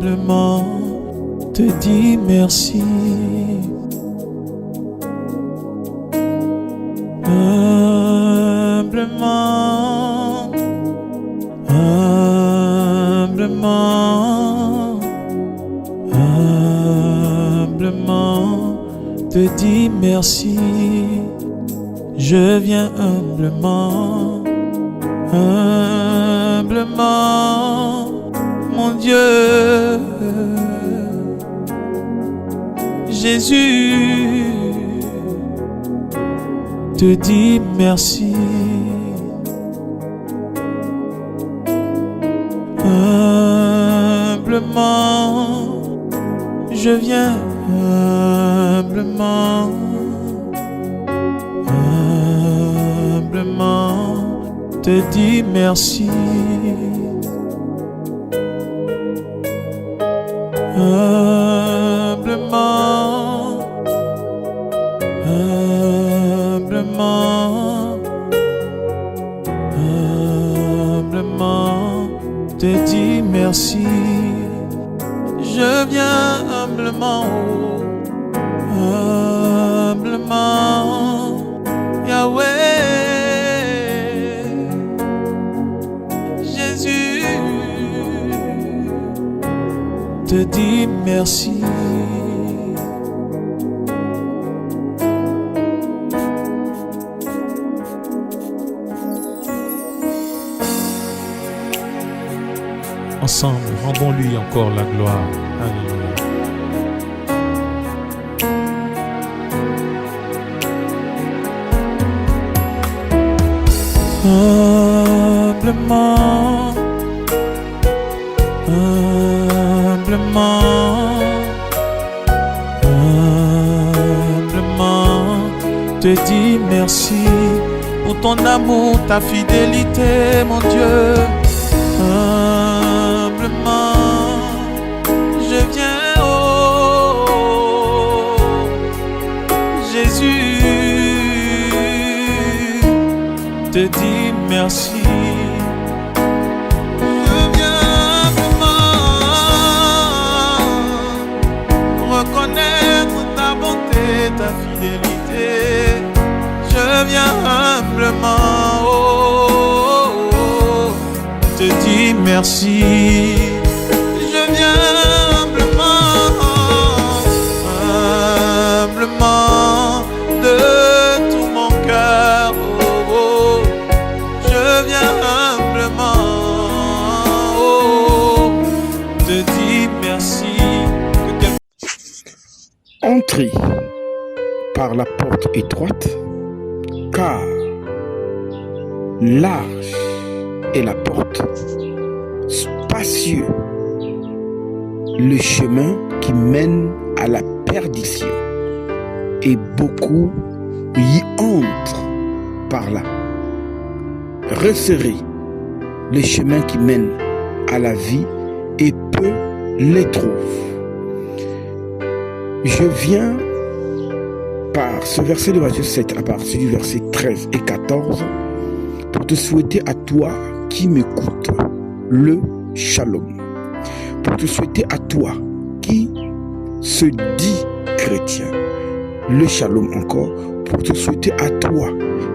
Humblement te dis merci. Humblement, humblement, humblement te dis merci. Je viens humblement, humblement, mon Dieu. Jésus te dit merci. Humblement, je viens humblement, humblement te dis merci. Humblement, humblement, humblement te dis merci. Je viens humblement, humblement, Yahweh, Jésus te dis merci. Ensemble, rendons-lui encore la gloire. Alléluia. Humblement, humblement, humblement te dis merci pour ton amour, ta fidélité, mon Dieu. Humblement, je viens, oh Jésus, te dis merci. Je viens humblement reconnaître ta bonté, ta fidélité. Je viens humblement, oh, te dis merci. Je viens humblement de tout mon cœur, oh, oh. Je viens humblement, oh, te dis merci. Entrez par la porte étroite, car large est la porte, spacieux le chemin qui mène à la perdition, et beaucoup y entrent par là. Resserrez le chemin qui mène à la vie, et peu les trouvent. Je viens par ce verset de Matthieu 7 à partir du verset 13 et 14 pour te souhaiter à toi qui m'écoute le shalom. Pour te souhaiter à toi qui se dit chrétien le shalom encore. Pour te souhaiter à toi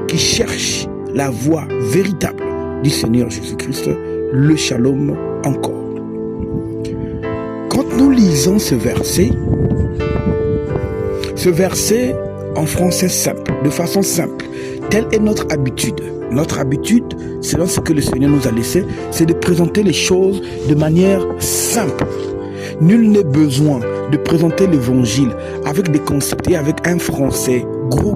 qui cherche la voie véritable du Seigneur Jésus-Christ le shalom encore. Quand nous lisons ce verset en français simple, de façon simple, telle est notre habitude. Notre habitude, selon ce que le Seigneur nous a laissé, c'est de présenter les choses de manière simple. Nul n'est besoin de présenter l'évangile avec des concepts et avec un français gros,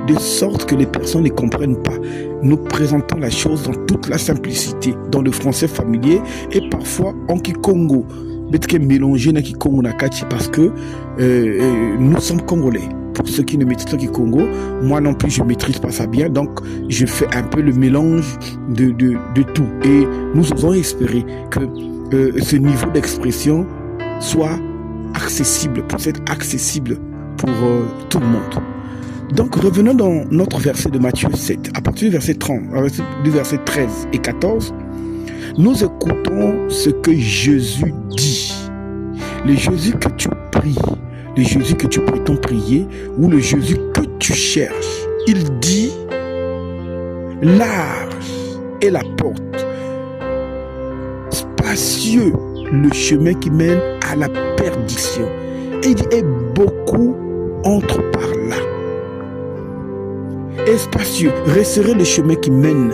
de sorte que les personnes ne comprennent pas. Nous présentons la chose dans toute la simplicité, dans le français familier et parfois en kikongo. Peut-être mélanger na kikongo na kachi parce que nous sommes congolais. Pour ceux qui ne maîtrisent pas le Congo, moi non plus je ne maîtrise pas ça bien, donc je fais un peu le mélange de tout. Et nous osons espérer que ce niveau d'expression soit accessible, pour être accessible pour tout le monde. Donc revenons dans notre verset de Matthieu 7, à partir du verset 30, du verset 13 et 14. Nous écoutons ce que Jésus dit. Le Jésus que tu pries, le Jésus que tu prétends prier, ou le Jésus que tu cherches. Il dit, large est la porte, spacieux le chemin qui mène à la perdition. Et il dit, et beaucoup entrent par là. Et spacieux, resserrer le chemin qui mène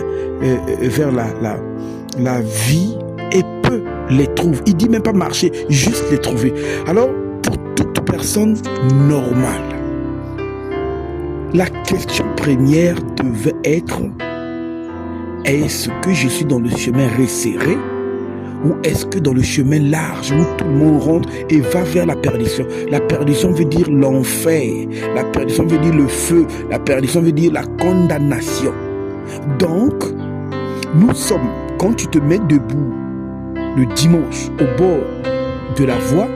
vers la vie, et peu les trouvent. Il dit même pas marcher, juste les trouver. Alors, pour toute personne normale, la question première devait être, est-ce que je suis dans le chemin resserré, ou est-ce que dans le chemin large où tout le monde rentre et va vers la perdition? La perdition veut dire l'enfer, la perdition veut dire le feu, la perdition veut dire la condamnation. Donc, nous sommes, quand tu te mets debout le dimanche au bord de la voie,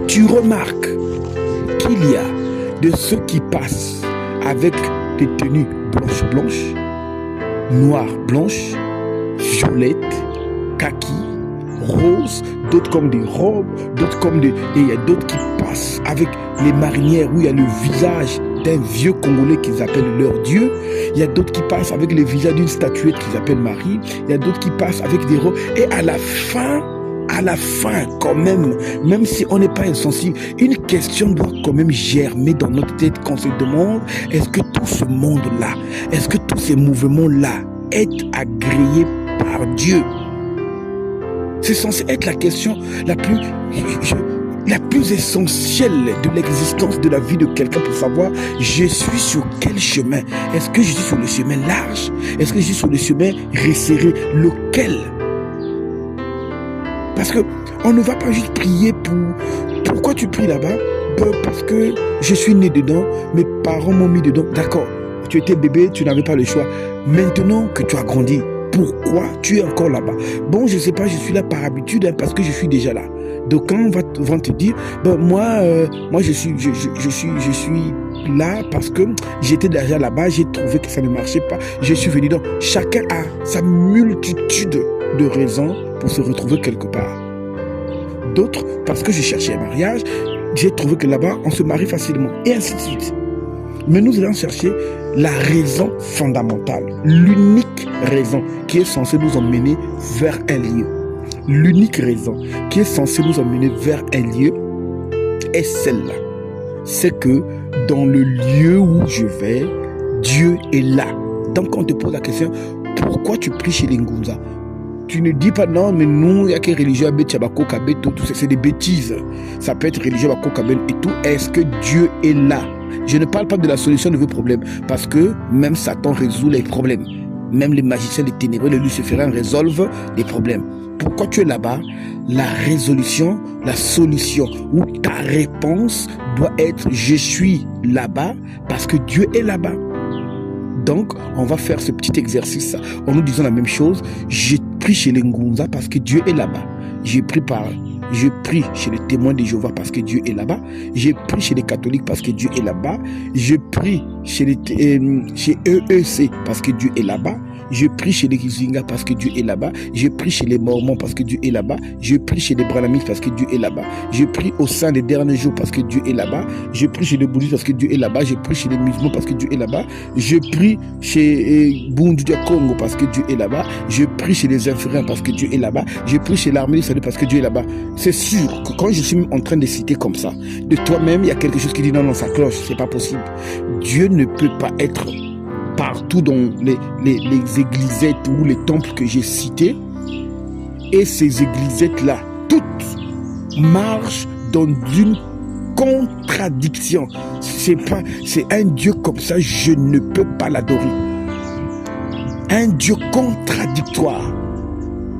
tu remarques qu'il y a de ceux qui passent avec des tenues blanches, noires blanches, violettes, kaki, roses, d'autres comme des robes, d'autres comme des... Et il y a d'autres qui passent avec les marinières où il y a le visage d'un vieux Congolais qu'ils appellent leur Dieu. Il y a d'autres qui passent avec le visage d'une statuette qu'ils appellent Marie. Il y a d'autres qui passent avec des robes. Et à la fin quand même si on n'est pas insensible, une question doit quand même germer dans notre tête quand on se demande, est-ce que tout ce monde-là, est-ce que tous ces mouvements-là est agréé par Dieu? C'est censé être la question la plus essentielle de l'existence de la vie de quelqu'un pour savoir, je suis sur quel chemin? Est-ce que je suis sur le chemin large? Est-ce que je suis sur le chemin resserré? Lequel? Parce que on ne va pas juste prier pour... Pourquoi tu pries là-bas? Parce que je suis né dedans, mes parents m'ont mis dedans. D'accord, tu étais bébé, tu n'avais pas le choix. Maintenant que tu as grandi, pourquoi tu es encore là-bas? Bon, je ne sais pas, je suis là par habitude, parce que je suis déjà là. Donc quand on va te dire, moi je suis là parce que j'étais déjà là-bas, j'ai trouvé que ça ne marchait pas, je suis venu. Donc chacun a sa multitude de raisons pour se retrouver quelque part. D'autres, parce que je cherchais un mariage, j'ai trouvé que là-bas, on se marie facilement, et ainsi de suite. Mais nous allons chercher la raison fondamentale, l'unique raison qui est censée nous emmener vers un lieu. L'unique raison qui est censée nous emmener vers un lieu est celle-là. C'est que dans le lieu où je vais, Dieu est là. Donc quand on te pose la question, pourquoi tu pries chez les Ngunza? Tu ne dis pas non, mais nous, il y a que religieux à Betchabako, Kabeto, tout ça, c'est des bêtises. Ça peut être religieux à Kokaben et tout. Est-ce que Dieu est là? Je ne parle pas de la solution de vos problèmes, parce que même Satan résout les problèmes. Même les magiciens, les ténébreux, les lucifériens résolvent les problèmes. Pourquoi tu es là-bas? La résolution, la solution ou ta réponse doit être je suis là-bas parce que Dieu est là-bas. Donc, on va faire ce petit exercice en nous disant la même chose. Je prie chez les Ngunza parce que Dieu est là-bas. Je prie chez les témoins de Jéhovah parce que Dieu est là-bas. Je prie chez les catholiques parce que Dieu est là-bas. Je prie chez EEC parce que Dieu est là-bas. Je prie chez les Kizinga parce que Dieu est là-bas. Je prie chez les Mormons parce que Dieu est là-bas. Je prie chez les Branhamites parce que Dieu est là-bas. Je prie au sein des derniers jours parce que Dieu est là-bas. Je prie chez les bouddhistes parce que Dieu est là-bas. Je prie chez les musulmans parce que Dieu est là-bas. Je prie chez Bundu Congo parce que Dieu est là-bas. Je prie chez les infirmiers parce que Dieu est là-bas. Je prie chez l'armée du salut parce que Dieu est là-bas. C'est sûr que quand je suis en train de citer comme ça, de toi-même, il y a quelque chose qui dit non, ça cloche, c'est pas possible. Dieu ne peut pas être partout dans les églisettes ou les temples que j'ai cités. Et ces églisettes-là, toutes marchent dans une contradiction. C'est un Dieu comme ça, je ne peux pas l'adorer. Un Dieu contradictoire.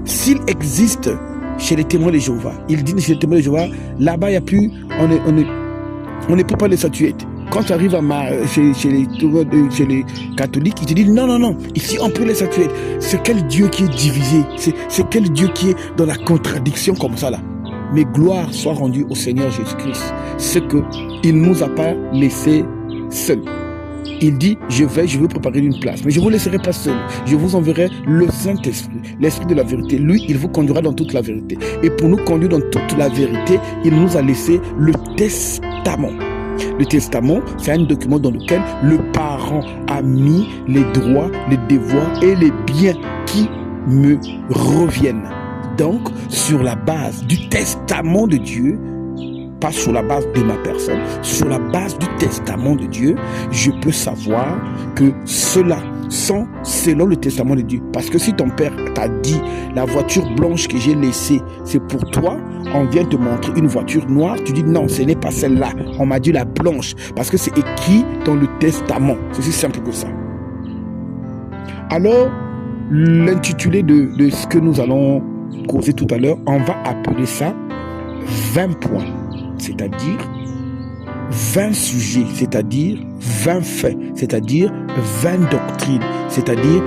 S'il existe chez les témoins de Jéhovah, il dit chez les témoins de Jéhovah, là-bas il n'y a plus, on ne peut pas les statuettes. Quand tu arrives chez les catholiques, ils te disent non, ici on peut les statuettes. C'est quel Dieu qui est divisé? C'est quel Dieu qui est dans la contradiction comme ça là? Mais gloire soit rendue au Seigneur Jésus-Christ. C'est qu'il ne nous a pas laissés seuls. Il dit, je veux préparer une place, mais je ne vous laisserai pas seul. Je vous enverrai le Saint-Esprit, l'Esprit de la vérité. Lui, il vous conduira dans toute la vérité. Et pour nous conduire dans toute la vérité, il nous a laissé le testament. Le testament, c'est un document dans lequel le parent a mis les droits, les devoirs et les biens qui me reviennent. Donc, sur la base du testament de Dieu, pas sur la base de ma personne, sur la base du testament de Dieu, je peux savoir que cela sont selon le testament de Dieu. Parce que si ton père t'a dit, la voiture blanche que j'ai laissée, c'est pour toi, on vient te montrer une voiture noire, tu dis non, ce n'est pas celle-là, on m'a dit la blanche, parce que c'est écrit dans le testament. C'est aussi simple que ça. Alors, l'intitulé de ce que nous allons causer tout à l'heure, on va appeler ça 20 points. C'est-à-dire 20 sujets, c'est-à-dire 20 faits, c'est-à-dire 20 doctrines, c'est-à-dire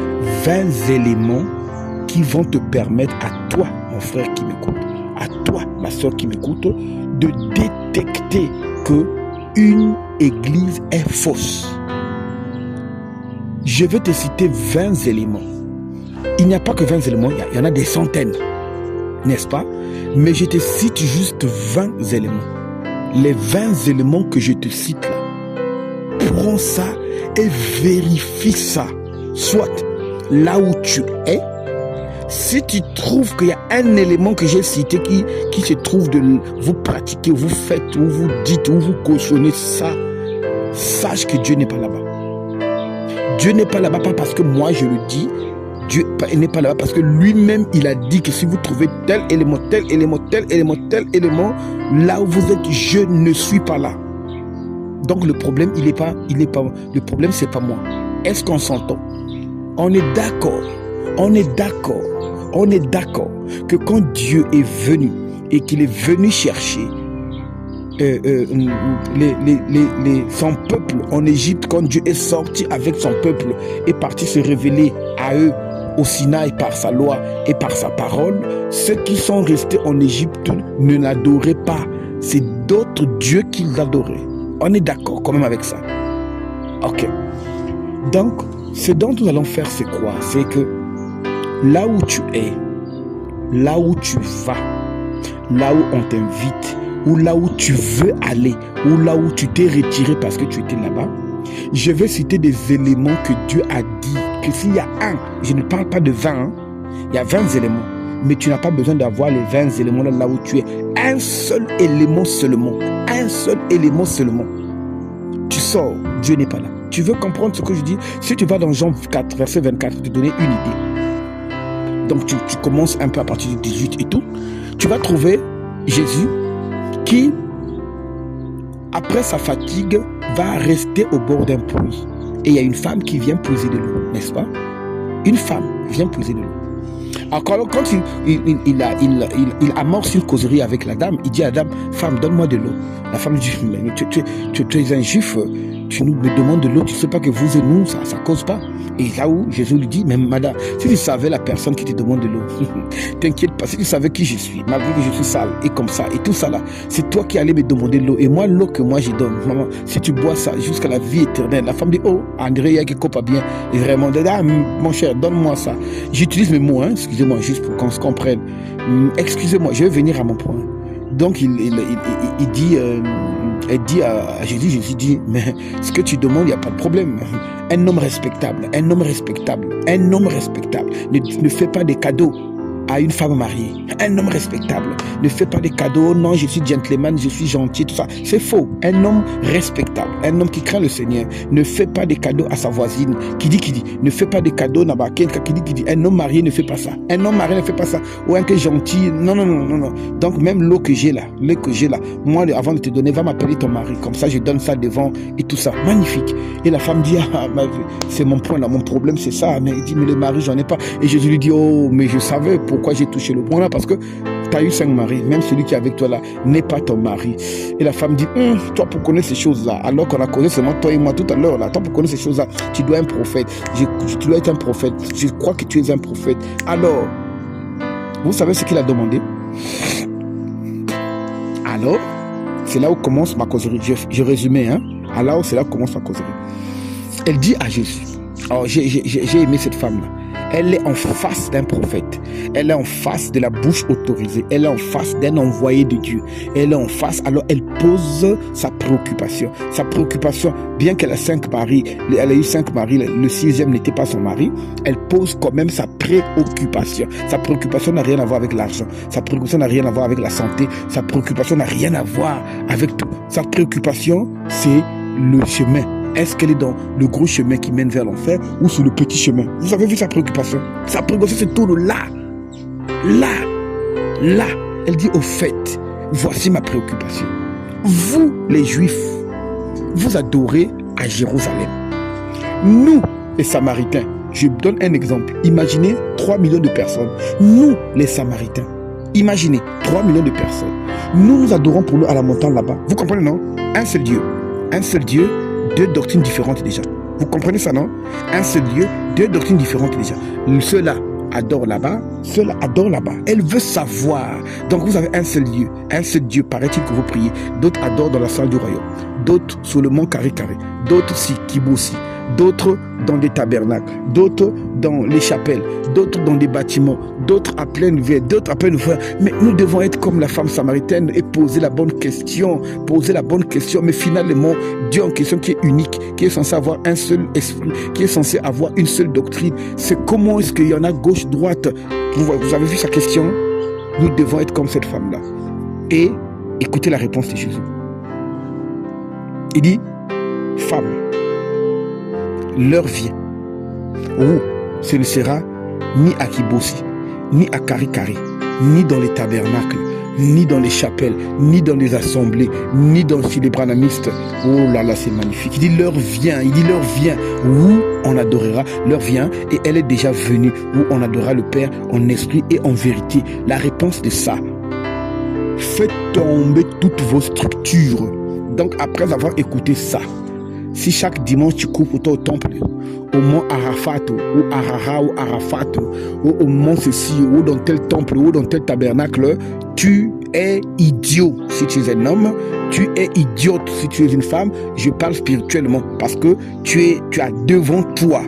20 éléments qui vont te permettre à toi, mon frère qui m'écoute, à toi, ma soeur qui m'écoute, de détecter que une église est fausse. Je vais te citer 20 éléments. Il n'y a pas que 20 éléments, il y en a des centaines, n'est-ce pas? Mais je te cite juste 20 éléments. Les 20 éléments que je te cite là, prends ça et vérifie ça. Soit là où tu es, si tu trouves qu'il y a un élément que j'ai cité qui se trouve de vous pratiquer, vous faites, ou vous dites, ou vous cautionnez ça, sache que Dieu n'est pas là-bas. Dieu n'est pas là-bas pas parce que moi je le dis, Dieu n'est pas là-bas parce que lui-même il a dit que si vous trouvez tel élément, tel élément, tel élément, tel élément, là où vous êtes, je ne suis pas là. Donc le problème, il est pas, le problème c'est pas moi. Est-ce qu'on s'entend? On est d'accord que quand Dieu est venu et qu'il est venu chercher son peuple en Égypte, quand Dieu est sorti avec son peuple, est parti se révéler à eux au Sinaï par sa loi et par sa parole, ceux qui sont restés en Égypte ne l'adoraient pas. C'est d'autres dieux qu'ils adoraient. On est d'accord quand même avec ça. Ok. Donc, ce dont nous allons faire, c'est quoi? C'est que là où tu es, là où tu vas, là où on t'invite, ou là où tu veux aller, ou là où tu t'es retiré parce que tu étais là-bas, je vais citer des éléments que Dieu a dit, que s'il y a un, je ne parle pas de 20, hein, il y a 20 éléments, mais tu n'as pas besoin d'avoir les 20 éléments là où tu es. Un seul élément seulement, tu sors, Dieu n'est pas là. Tu veux comprendre ce que je dis? Si tu vas dans Jean 4, verset 24, je vais te donner une idée. Donc tu commences un peu à partir du 18 et tout, tu vas trouver Jésus qui, après sa fatigue, va rester au bord d'un puits. Et il y a une femme qui vient puiser de l'eau, n'est-ce pas? Une femme vient puiser de l'eau. Alors quand il amorce une causerie avec la dame, il dit à la dame, femme, donne-moi de l'eau. La femme dit, mais tu es un juif, tu nous me demandes de l'eau, tu ne sais pas que vous et nous, ça ne cause pas. Et là où Jésus lui dit, mais madame, si tu savais la personne qui te demande de l'eau, t'inquiète pas, si tu savais qui je suis, malgré que je suis sale et comme ça, et tout ça là, c'est toi qui allais me demander de l'eau. Et moi, l'eau que moi je donne, maman, si tu bois ça jusqu'à la vie éternelle, la femme dit, oh, André, il y a quelque chose pas bien. Et vraiment, ah, mon cher, donne-moi ça. J'utilise mes mots, hein, excusez-moi, juste pour qu'on se comprenne. Excusez-moi, je vais venir à mon point. Donc, il dit à Jésus, mais ce que tu demandes, il n'y a pas de problème. Un homme respectable, ne fait pas des cadeaux à une femme mariée. Un homme respectable ne fait pas des cadeaux, non, je suis gentleman, je suis gentil, tout ça. C'est faux. Un homme respectable, un homme qui craint le Seigneur, ne fait pas des cadeaux à sa voisine. Qui dit, ne fait pas des cadeaux à quelqu'un qui dit. Un homme marié ne fait pas ça. Un homme marié ne fait pas ça. Ou un qui est gentil, non. Donc même l'eau que j'ai là, moi, avant de te donner, va m'appeler ton mari. Comme ça, je donne ça devant et tout ça. Magnifique. Et la femme dit, c'est mon point là, mon problème c'est ça. Mais il dit, mais le mari, j'en ai pas. Et Jésus lui dit, oh, mais je savais pourquoi j'ai touché le point là, parce que tu as eu 5 maris, même celui qui est avec toi là n'est pas ton mari. Et la femme dit, toi pour connaître ces choses là, alors qu'on a connu seulement toi et moi tout à l'heure là, toi pour connaître ces choses là, tu dois être un prophète. Tu dois être un prophète. Je crois que tu es un prophète. Alors, vous savez ce qu'il a demandé? Alors, c'est là où commence ma causerie. Je résumais, hein. Alors, c'est là où commence ma causerie. Elle dit à Jésus, alors j'ai aimé cette femme-là, elle est en face d'un prophète, elle est en face de la bouche autorisée, elle est en face d'un envoyé de Dieu, elle est en face, alors elle pose sa préoccupation, bien qu'elle a 5 maris, elle a eu 5 maris, le 6e n'était pas son mari, elle pose quand même sa préoccupation n'a rien à voir avec l'argent, sa préoccupation n'a rien à voir avec la santé, sa préoccupation n'a rien à voir avec tout, sa préoccupation c'est le chemin. Est-ce qu'elle est dans le gros chemin qui mène vers l'enfer ou sur le petit chemin? Vous avez vu sa préoccupation? Sa préoccupation se tourne là. Elle dit au fait, voici ma préoccupation. Vous, les Juifs, vous adorez à Jérusalem. Nous, les Samaritains, je donne un exemple. Imaginez 3 millions de personnes. Nous, les Samaritains, imaginez 3 millions de personnes. Nous adorons pour nous à la montagne là-bas. Vous comprenez, non? Un seul Dieu. 2 doctrines différentes déjà. Vous comprenez ça, non? Un seul Dieu, 2 doctrines différentes déjà. Ceux-là adorent là-bas, ceux-là adorent là-bas. Elle veut savoir. Donc vous avez un seul Dieu, paraît-il que vous priez. D'autres adorent dans la salle du royaume. D'autres sur le mont Carré. D'autres aussi, Kibossi. D'autres dans des tabernacles, d'autres dans les chapelles, d'autres dans des bâtiments, d'autres à pleine vie, d'autres à pleine foi. Mais nous devons être comme la femme samaritaine et poser la bonne question. Mais finalement, Dieu en question qui est unique, qui est censé avoir un seul esprit, qui est censé avoir une seule doctrine, c'est comment est-ce qu'il y en a gauche, droite? Vous avez vu sa question? Nous devons être comme cette femme-là. Et écoutez la réponse de Jésus. Il dit, femme, l'heure vient où ce ne sera ni à Kibossi, ni à Carré, ni dans les tabernacles, ni dans les chapelles, ni dans les assemblées, ni dans les branamistes. Oh là là, c'est magnifique. Il dit l'heure vient où on adorera. L'heure vient et elle est déjà venue où on adorera le Père en esprit et en vérité. La réponse de ça, faites tomber toutes vos structures. Donc après avoir écouté ça, si chaque dimanche tu cours pour toi au temple, au mont Arafat, ou Arara, ou Arafat, ou au mont ceci, ou dans tel temple, ou dans tel tabernacle, tu es idiot si tu es un homme, tu es idiote si tu es une femme. Je parle spirituellement parce que tu as devant toi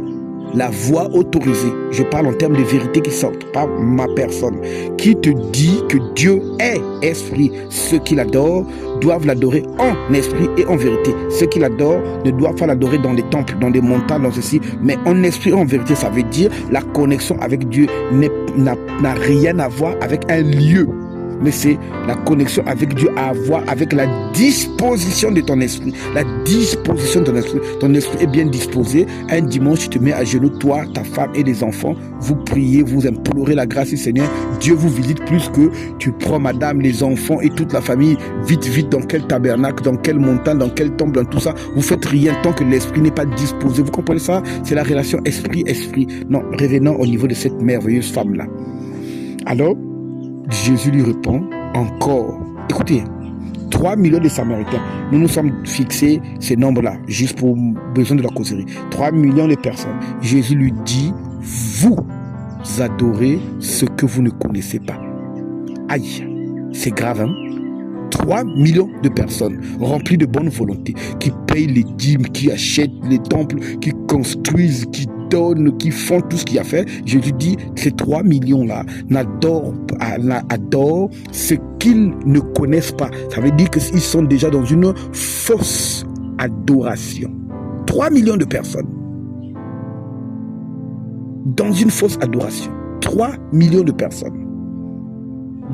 la voix autorisée. Je parle en termes de vérité qui sortent, pas ma personne, qui te dit que Dieu est esprit. Ceux qui l'adorent doivent l'adorer en esprit et en vérité. Ceux qui l'adorent ne doivent pas l'adorer dans les temples, dans des montagnes, dans ceci, mais en esprit et en vérité. Ça veut dire la connexion avec Dieu n'a rien à voir avec un lieu, mais c'est la connexion avec Dieu à avoir avec la disposition de ton esprit. La disposition de ton esprit. Ton esprit est bien disposé. Un dimanche, tu te mets à genoux, toi, ta femme et les enfants. Vous priez, vous implorez la grâce du Seigneur. Dieu vous visite plus que tu prends madame, les enfants et toute la famille. Vite, dans quel tabernacle, dans quelle montagne, dans quel temple, dans tout ça. Vous faites rien tant que l'esprit n'est pas disposé. Vous comprenez ça? C'est la relation esprit-esprit. Non, revenons au niveau de cette merveilleuse femme-là. Alors, Jésus lui répond encore. Écoutez, 3 millions de Samaritains. Nous nous sommes fixés ces nombres-là, juste pour besoin de la causerie. 3 millions de personnes. Jésus lui dit, vous adorez ce que vous ne connaissez pas. Aïe, c'est grave, hein? 3 millions de personnes remplies de bonne volonté, qui payent les dîmes, qui achètent les temples, qui construisent, qui donnent, qui font tout ce qu'il y a à faire. Jésus dit, ces 3 millions-là adorent ce qu'ils ne connaissent pas. Ça veut dire qu'ils sont déjà dans une fausse adoration. 3 millions de personnes dans une fausse adoration. 3 millions de personnes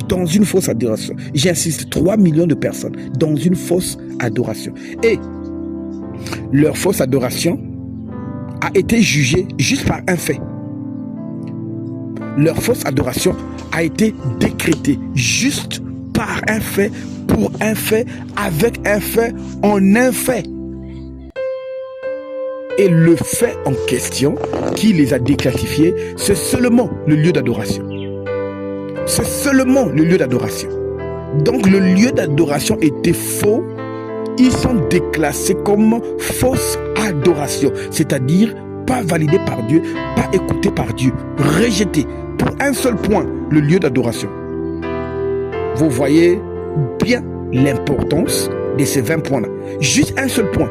dans une fausse adoration. J'insiste, 3 millions de personnes dans une fausse adoration. Et leur fausse adoration a été jugée juste par un fait. Leur fausse adoration a été décrétée juste par un fait, pour un fait, avec un fait, en un fait. Et le fait en question qui les a déclassifiés, c'est seulement le lieu d'adoration. C'est seulement le lieu d'adoration. Donc le lieu d'adoration était faux. Ils sont déclassés comme fausse adoration. C'est-à-dire pas validé par Dieu, pas écouté par Dieu, rejeté. Pour un seul point, le lieu d'adoration. Vous voyez bien l'importance de ces 20 points-là. Juste un seul point.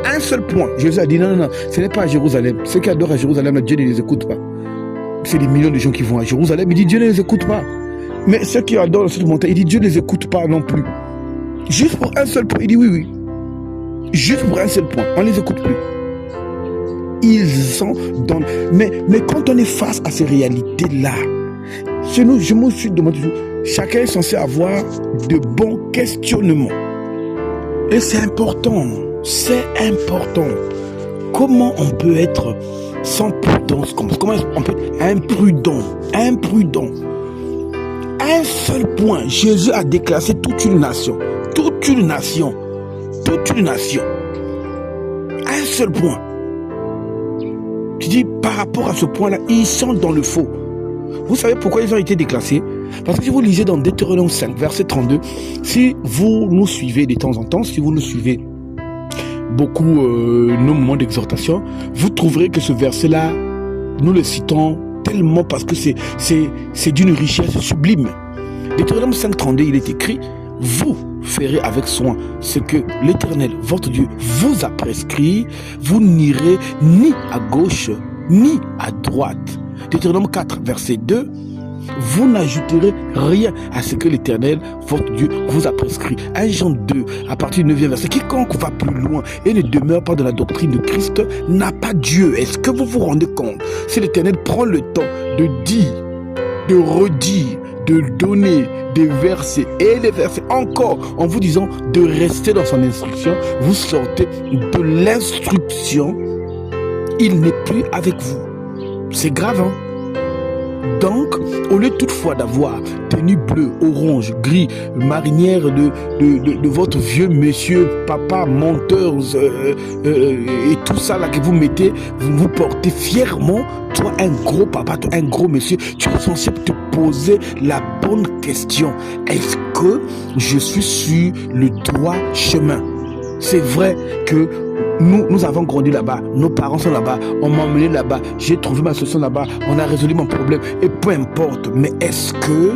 un seul point. Jésus a dit non, ce n'est pas à Jérusalem. Ceux qui adorent à Jérusalem, Dieu ne les écoute pas. C'est des millions de gens qui vont à Jérusalem, il dit Dieu ne les écoute pas. Mais ceux qui adorent cette montagne, il dit Dieu ne les écoute pas non plus. Juste pour un seul point, il dit oui. Juste pour un seul point, on ne les écoute plus. Ils sont dans... Mais quand on est face à ces réalités-là, je me suis demandé, chacun est censé avoir de bons questionnements. Et c'est important. Comment on peut être sans prudence? Comment on peut être imprudent? Un seul point, Jésus a déclassé toute une nation. Un seul point. Tu dis, par rapport à ce point-là, ils sont dans le faux. Vous savez pourquoi ils ont été déclassés? Parce que si vous lisez dans Deutéronome 5, verset 32, si vous nous suivez de temps en temps, si vous nous suivez beaucoup nos moments d'exhortation, vous trouverez que ce verset-là, nous le citons tellement parce que c'est d'une richesse sublime. Deutéronome 5, 32, il est écrit, vous ferez avec soin ce que l'Éternel, votre Dieu, vous a prescrit, vous n'irez ni à gauche, ni à droite. Deutéronome 4, verset 2, vous n'ajouterez rien à ce que l'Éternel, votre Dieu, vous a prescrit. 1 Jean 2, à partir du 9e verset, quiconque va plus loin et ne demeure pas dans la doctrine de Christ n'a pas Dieu. Est-ce que vous vous rendez compte? Si l'Éternel prend le temps de dire, de redire, de donner des versets et des versets encore en vous disant de rester dans son instruction, vous sortez de l'instruction, il n'est plus avec vous. C'est grave, hein? Donc, au lieu toutefois d'avoir tenue bleue, orange, gris, marinière de votre vieux monsieur, papa, menteur et tout ça là que vous mettez, vous vous portez fièrement, toi un gros papa, toi un gros monsieur, tu es censé te poser la bonne question. Est-ce que je suis sur le droit chemin? C'est vrai que nous avons grandi là-bas, nos parents sont là-bas, on m'a emmené là-bas, j'ai trouvé ma solution là-bas, on a résolu mon problème, et peu importe, mais est-ce que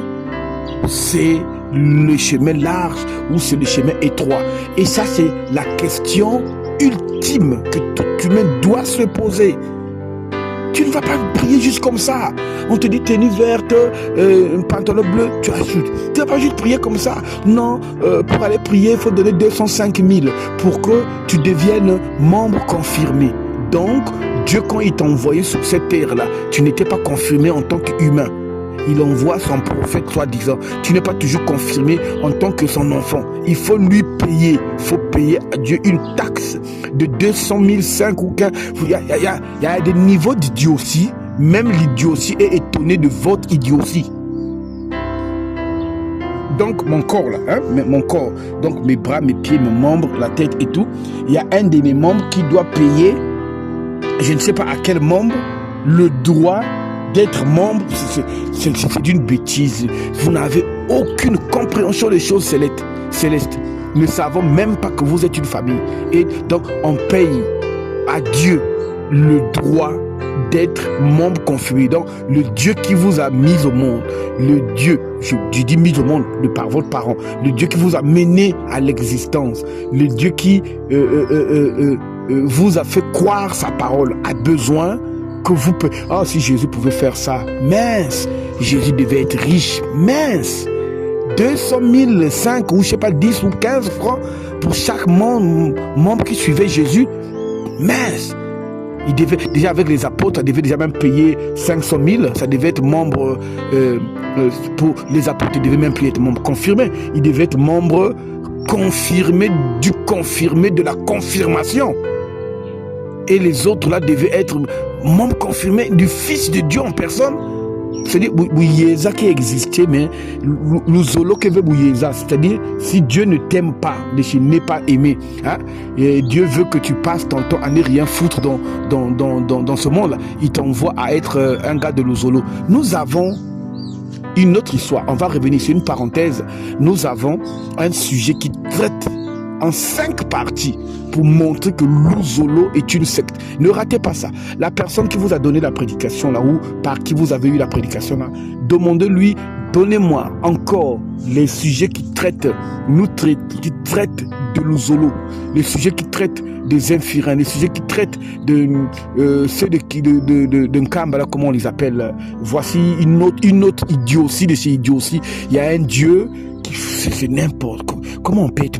c'est le chemin large ou c'est le chemin étroit? Et ça, c'est la question ultime que tout humain doit se poser. Tu ne vas pas prier juste comme ça. On te dit tenue verte, pantalon bleu, tu ajoutes. Tu ne vas pas juste prier comme ça. Non, pour aller prier, il faut donner 205 000 pour que tu deviennes membre confirmé. Donc, Dieu, quand il t'a envoyé sur cette terre-là, tu n'étais pas confirmé en tant qu'humain. Il envoie son prophète, soi-disant. Tu n'es pas toujours confirmé en tant que son enfant. Il faut lui payer. Il faut payer à Dieu une taxe de 200 000, 5 ou 15. Il y a des niveaux d'idiotie. Même l'idiotie est étonnée de votre idiotie. Donc, mon corps, là, hein, mon corps, donc mes bras, mes pieds, mes membres, la tête et tout, il y a un de mes membres qui doit payer, je ne sais pas à quel membre, le droit d'être membre. C'est d'une bêtise. Vous n'avez aucune compréhension des choses célestes. Nous ne savons même pas que vous êtes une famille. Et donc, on paye à Dieu le droit d'être membre confirmé. Donc, le Dieu qui vous a mis au monde, le Dieu, je dis mis au monde de par votre parent, le Dieu qui vous a mené à l'existence, le Dieu qui vous a fait croire sa parole, a besoin que vous pouvez... Oh, si Jésus pouvait faire ça, mince, Jésus devait être riche, mince, 200 000, 5 ou je sais pas, 10 ou 15 francs pour chaque membre qui suivait Jésus, mince. Il devait, déjà avec les apôtres, ça devait déjà même payer 500 000, ça devait être membre, pour les apôtres, il devait même plus être membre confirmé, il devait être membre confirmé de la confirmation. Et les autres là devaient être membres confirmés du Fils de Dieu en personne. C'est-à-dire, Bouyeza qui existait, mais le zolo qui veut Bouyeza. C'est-à-dire, si Dieu ne t'aime pas, je n'ai pas aimé, hein, et Dieu veut que tu passes ton temps à ne rien foutre dans ce monde-là. Il t'envoie à être un gars de l'Ozolo. Nous avons une autre histoire. On va revenir sur une parenthèse. Nous avons un sujet qui traite en 5 parties pour montrer que l'Ozolo est une secte. Ne ratez pas ça. La personne qui vous a donné la prédication là, ou par qui vous avez eu la prédication là, demandez-lui Donnez-moi encore les sujets qui traitent de l'Ozolo, les sujets qui traitent des infirins, les sujets qui traitent de ceux de Nkamba, comment on les appelle. Voici une autre idiotie de ces idioties. Il y a un Dieu qui c'est n'importe quoi. Comment on peut être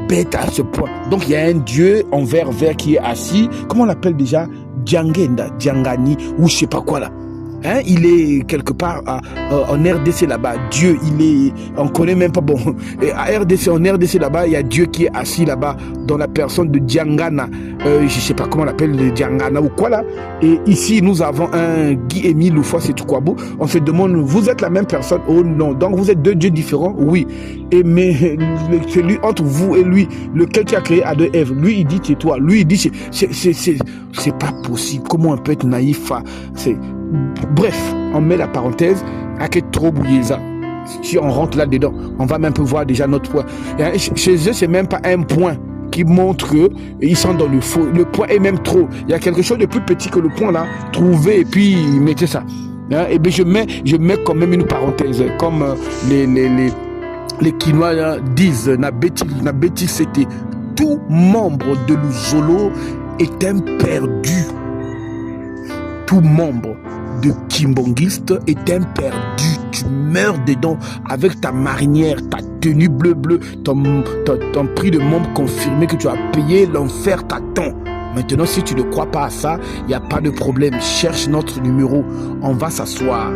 bête à ce point? Donc il y a un Dieu en vert qui est assis. Comment on l'appelle déjà? Djangani ou je sais pas quoi là. Hein, il est quelque part en RDC là-bas. Dieu, on connaît même pas. Bon, et en RDC là-bas, il y a Dieu qui est assis là-bas dans la personne de Djangana. Je sais pas comment on l'appelle, le Djangana ou quoi là. Et ici, nous avons un Guy-Émile Loufois, c'est tout quoi beau. On se demande, vous êtes la même personne? Oh non. Donc vous êtes deux dieux différents? Oui. Mais celui entre vous et lui, lequel tu as créé à deux Èves, lui il dit c'est toi. Lui il dit c'est pas possible. Comment on peut être naïf? Bref, on met la parenthèse à que trop bouilléza. Si on rentre là-dedans, on va même peu voir déjà notre point. Et chez eux, c'est même pas un point qui montre qu'ils sont dans le faux. Le point est même trop. Il y a quelque chose de plus petit que le point là. Trouvez et puis mettez ça. Et bien je mets quand même une parenthèse. Comme les Quinois disent, Nabeti c'était tout membre de l'Uzolo est un perdu. Tout membre de Kimbongiste est un perdu. Tu meurs dedans avec ta marinière, ta tenue bleu, ton prix de membre confirmé que tu as payé, l'enfer t'attend. Maintenant, si tu ne crois pas à ça, il n'y a pas de problème. Cherche notre numéro, on va s'asseoir.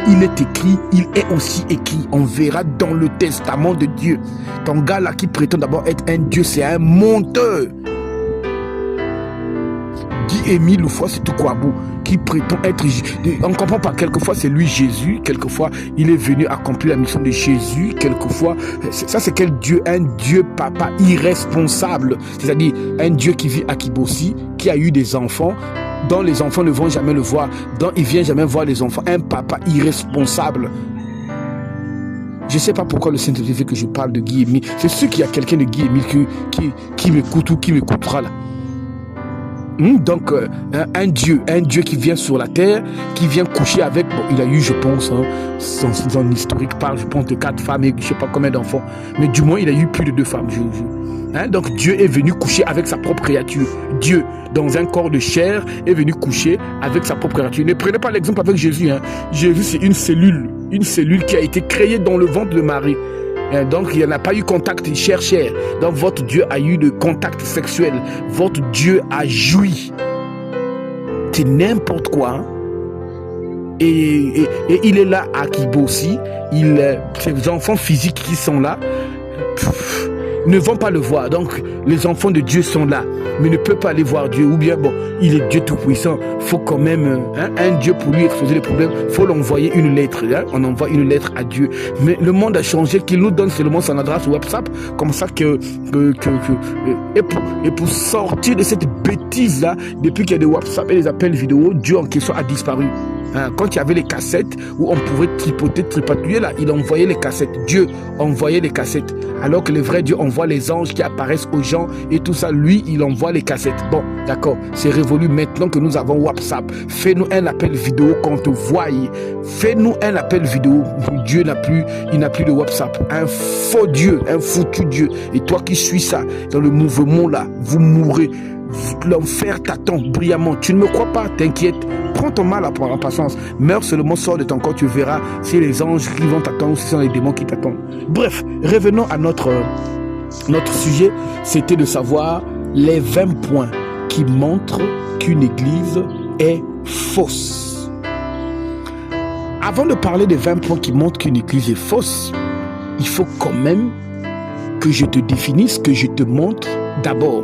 Il est écrit, il est aussi écrit. On verra dans le testament de Dieu. Ton gars là qui prétend d'abord être un Dieu, c'est un menteur. Guy-Émile Loufois, c'est tout quoi beau, qui prétend être... On ne comprend pas, quelquefois c'est lui Jésus, quelquefois il est venu accomplir la mission de Jésus, quelquefois... Ça c'est quel Dieu? Un Dieu papa irresponsable, c'est-à-dire un Dieu qui vit à Kibossi, qui a eu des enfants, dont les enfants ne vont jamais le voir, dont il ne vient jamais voir les enfants, un papa irresponsable. Je ne sais pas pourquoi le Saint-Esprit fait que je parle de Guy-Émile. C'est sûr qu'il y a quelqu'un de Guy-Émile qui m'écoute ou qui m'écoutera là. Donc un Dieu qui vient sur la terre, qui vient coucher avec, bon, il a eu je pense son historique parle je pense de 4 femmes et je sais pas combien d'enfants, mais du moins il a eu plus de 2 femmes. Donc Dieu est venu coucher avec sa propre créature. Dieu dans un corps de chair est venu coucher avec sa propre créature. Ne prenez pas l'exemple avec Jésus. Jésus c'est une cellule qui a été créée dans le ventre de Marie. Donc il n'y en a pas eu contact chair. Donc votre Dieu a eu de contact sexuel. Votre Dieu a joui. C'est n'importe quoi. Et il est là à Kibossi. Ces enfants physiques qui sont là ne vont pas le voir. Donc les enfants de Dieu sont là, mais ne peuvent pas aller voir Dieu. Ou bien bon, il est Dieu tout puissant. Faut quand même un Dieu pour lui exposer les problèmes. Faut l'envoyer une lettre. On envoie une lettre à Dieu. Mais le monde a changé. Qu'il nous donne seulement son adresse WhatsApp, comme ça et pour sortir de cette bêtise là, depuis qu'il y a des WhatsApp et des appels vidéo, Dieu en question a disparu. Quand il y avait les cassettes où on pouvait tripatouiller là, il envoyait les cassettes. Dieu envoyait les cassettes. Alors que le vrai Dieu envoie les anges qui apparaissent aux gens et tout ça. Lui, il envoie les cassettes. Bon, d'accord, c'est révolu maintenant que nous avons WhatsApp. Fais-nous un appel vidéo qu'on te voie. Fais-nous un appel vidéo. Dieu n'a plus de WhatsApp. Un faux Dieu, un foutu Dieu. Et toi qui suis ça, dans le mouvement là, vous mourrez. L'enfer t'attend brillamment. Tu ne me crois pas, t'inquiète. Prends ton mal en patience. Meurs seulement, sors de ton corps, tu verras si les anges qui vont t'attendre ou si ce sont les démons qui t'attendent. Bref, revenons à notre sujet. C'était de savoir les 20 points qui montrent qu'une église est fausse. Avant de parler des 20 points qui montrent qu'une église est fausse, il faut quand même que je te définisse, que je te montre d'abord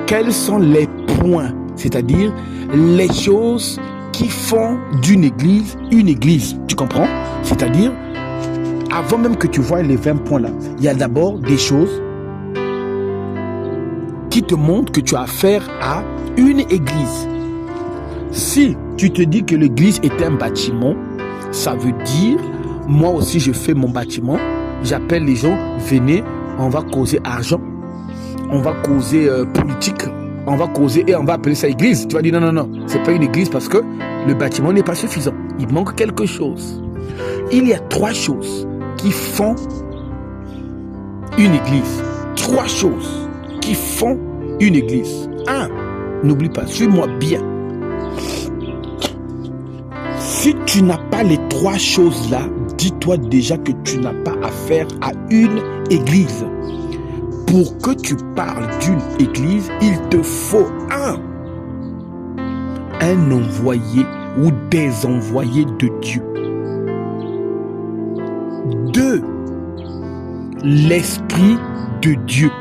quels sont les points, c'est-à-dire les choses qui font d'une église une église. Tu comprends? C'est-à-dire, avant même que tu vois les 20 points là, il y a d'abord des choses qui te montrent que tu as affaire à une église. Si tu te dis que l'église est un bâtiment, ça veut dire, moi aussi je fais mon bâtiment, j'appelle les gens, venez, on va causer argent, on va causer politique, on va causer et on va appeler ça église. Tu vas dire non, c'est pas une église parce que le bâtiment n'est pas suffisant. Il manque quelque chose. il y a 3 choses qui font une église. 3 choses qui font une église. 1, n'oublie pas, suis-moi bien. Si tu n'as pas les 3 choses-là, dis-toi déjà que tu n'as pas affaire à une église. Pour que tu parles d'une église, il te faut un envoyé ou des envoyés de Dieu. 2, l'Esprit de Dieu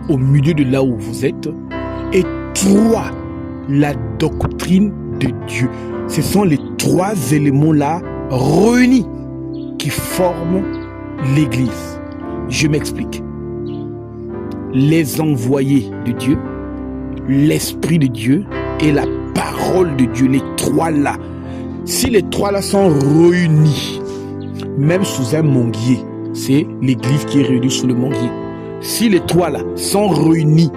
au milieu de là où vous êtes. Et 3, la doctrine de Dieu. Ce sont les 3 éléments-là réunis qui forment l'église. Je m'explique. Les envoyés de Dieu, l'Esprit de Dieu et la parole de Dieu, les 3 là. Si les 3 là sont réunis, même sous un manguier, c'est l'église qui est réunie sous le manguier. Si les 3 là sont réunis,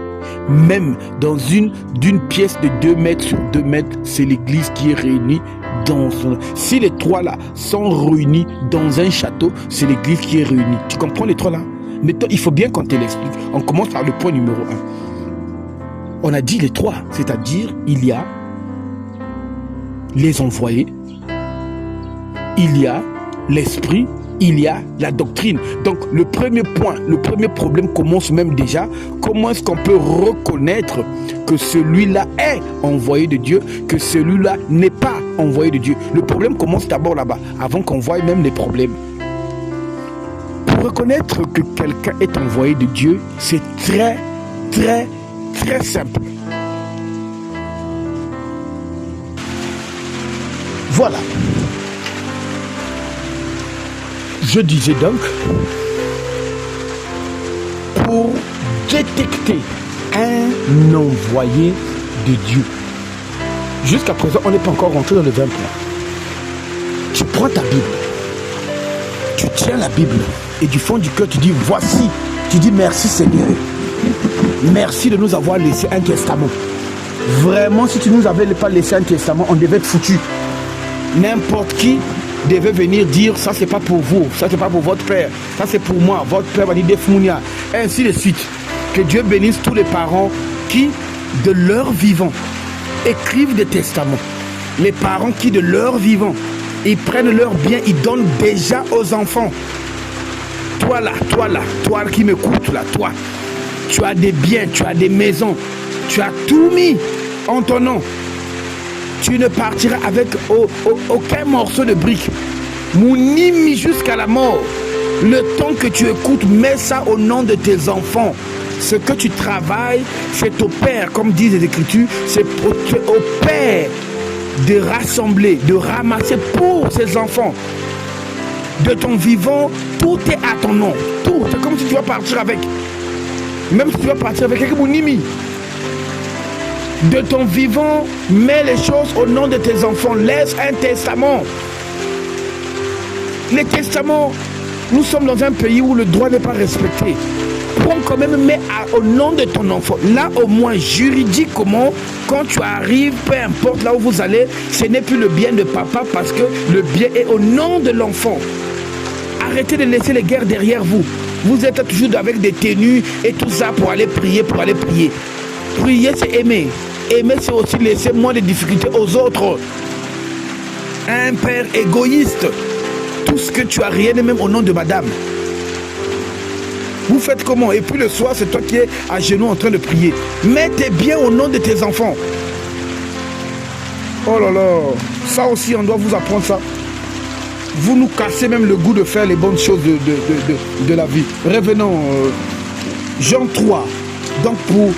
même dans d'une pièce de 2 mètres sur 2 mètres, c'est l'église qui est réunie dans un... Si les 3 là sont réunis dans un château, c'est l'église qui est réunie. Tu comprends les 3 là? Mais toi, il faut bien qu'on te l'explique. On commence par le point numéro 1. On a dit les 3, c'est-à-dire il y a les envoyés, il y a l'esprit, il y a la doctrine. Donc le premier point, le premier problème commence même déjà. Comment est-ce qu'on peut reconnaître que celui-là est envoyé de Dieu, que celui-là n'est pas envoyé de Dieu? Le problème commence d'abord là-bas, avant qu'on voie même les problèmes. Pour reconnaître que quelqu'un est envoyé de Dieu, c'est très simple. Voilà. Je disais donc, pour détecter un envoyé de Dieu, jusqu'à présent, on n'est pas encore rentré dans le 20 points. Tu prends ta Bible, tu tiens la Bible, et du fond du cœur, tu dis, voici, tu dis merci Seigneur. Merci de nous avoir laissé un testament. Vraiment, si tu ne nous avais pas laissé un testament, on devait être foutu. N'importe qui devait venir dire, ça c'est pas pour vous, ça c'est pas pour votre père, ça c'est pour moi, votre père va dire Defmounia, ainsi de suite. Que Dieu bénisse tous les parents qui, de leur vivant, écrivent des testaments. Les parents qui, de leur vivant, ils prennent leurs biens, ils donnent déjà aux enfants. Toi qui m'écoutes là, toi, tu as des biens, tu as des maisons, tu as tout mis en ton nom. Tu ne partiras avec aucun morceau de brique. Mounimi jusqu'à la mort. Le temps que tu écoutes, mets ça au nom de tes enfants. Ce que tu travailles, c'est au Père, comme disent les Écritures, c'est au Père de rassembler, de ramasser pour ses enfants. De ton vivant, tout est à ton nom. Tout, c'est comme si tu vas partir avec. Même si tu vas partir avec un mounimi. De ton vivant, mets les choses au nom de tes enfants. Laisse un testament. Les testaments, nous sommes dans un pays où le droit n'est pas respecté. Prends quand même, mets au nom de ton enfant. Là, au moins, juridiquement, quand tu arrives, peu importe là où vous allez, ce n'est plus le bien de papa parce que le bien est au nom de l'enfant. Arrêtez de laisser les guerres derrière vous. Vous êtes toujours avec des tenues et tout ça pour aller prier, Prier, c'est aimer. Aimer, c'est aussi laisser moins de difficultés aux autres. Un père égoïste. Tout ce que tu as, rien n'est même au nom de madame. Vous faites comment? Et puis le soir, c'est toi qui es à genoux en train de prier. Mets tes biens au nom de tes enfants. Oh là là. Ça aussi, on doit vous apprendre ça. Vous nous cassez même le goût de faire les bonnes choses de la vie. Revenons. Jean 3. Donc pour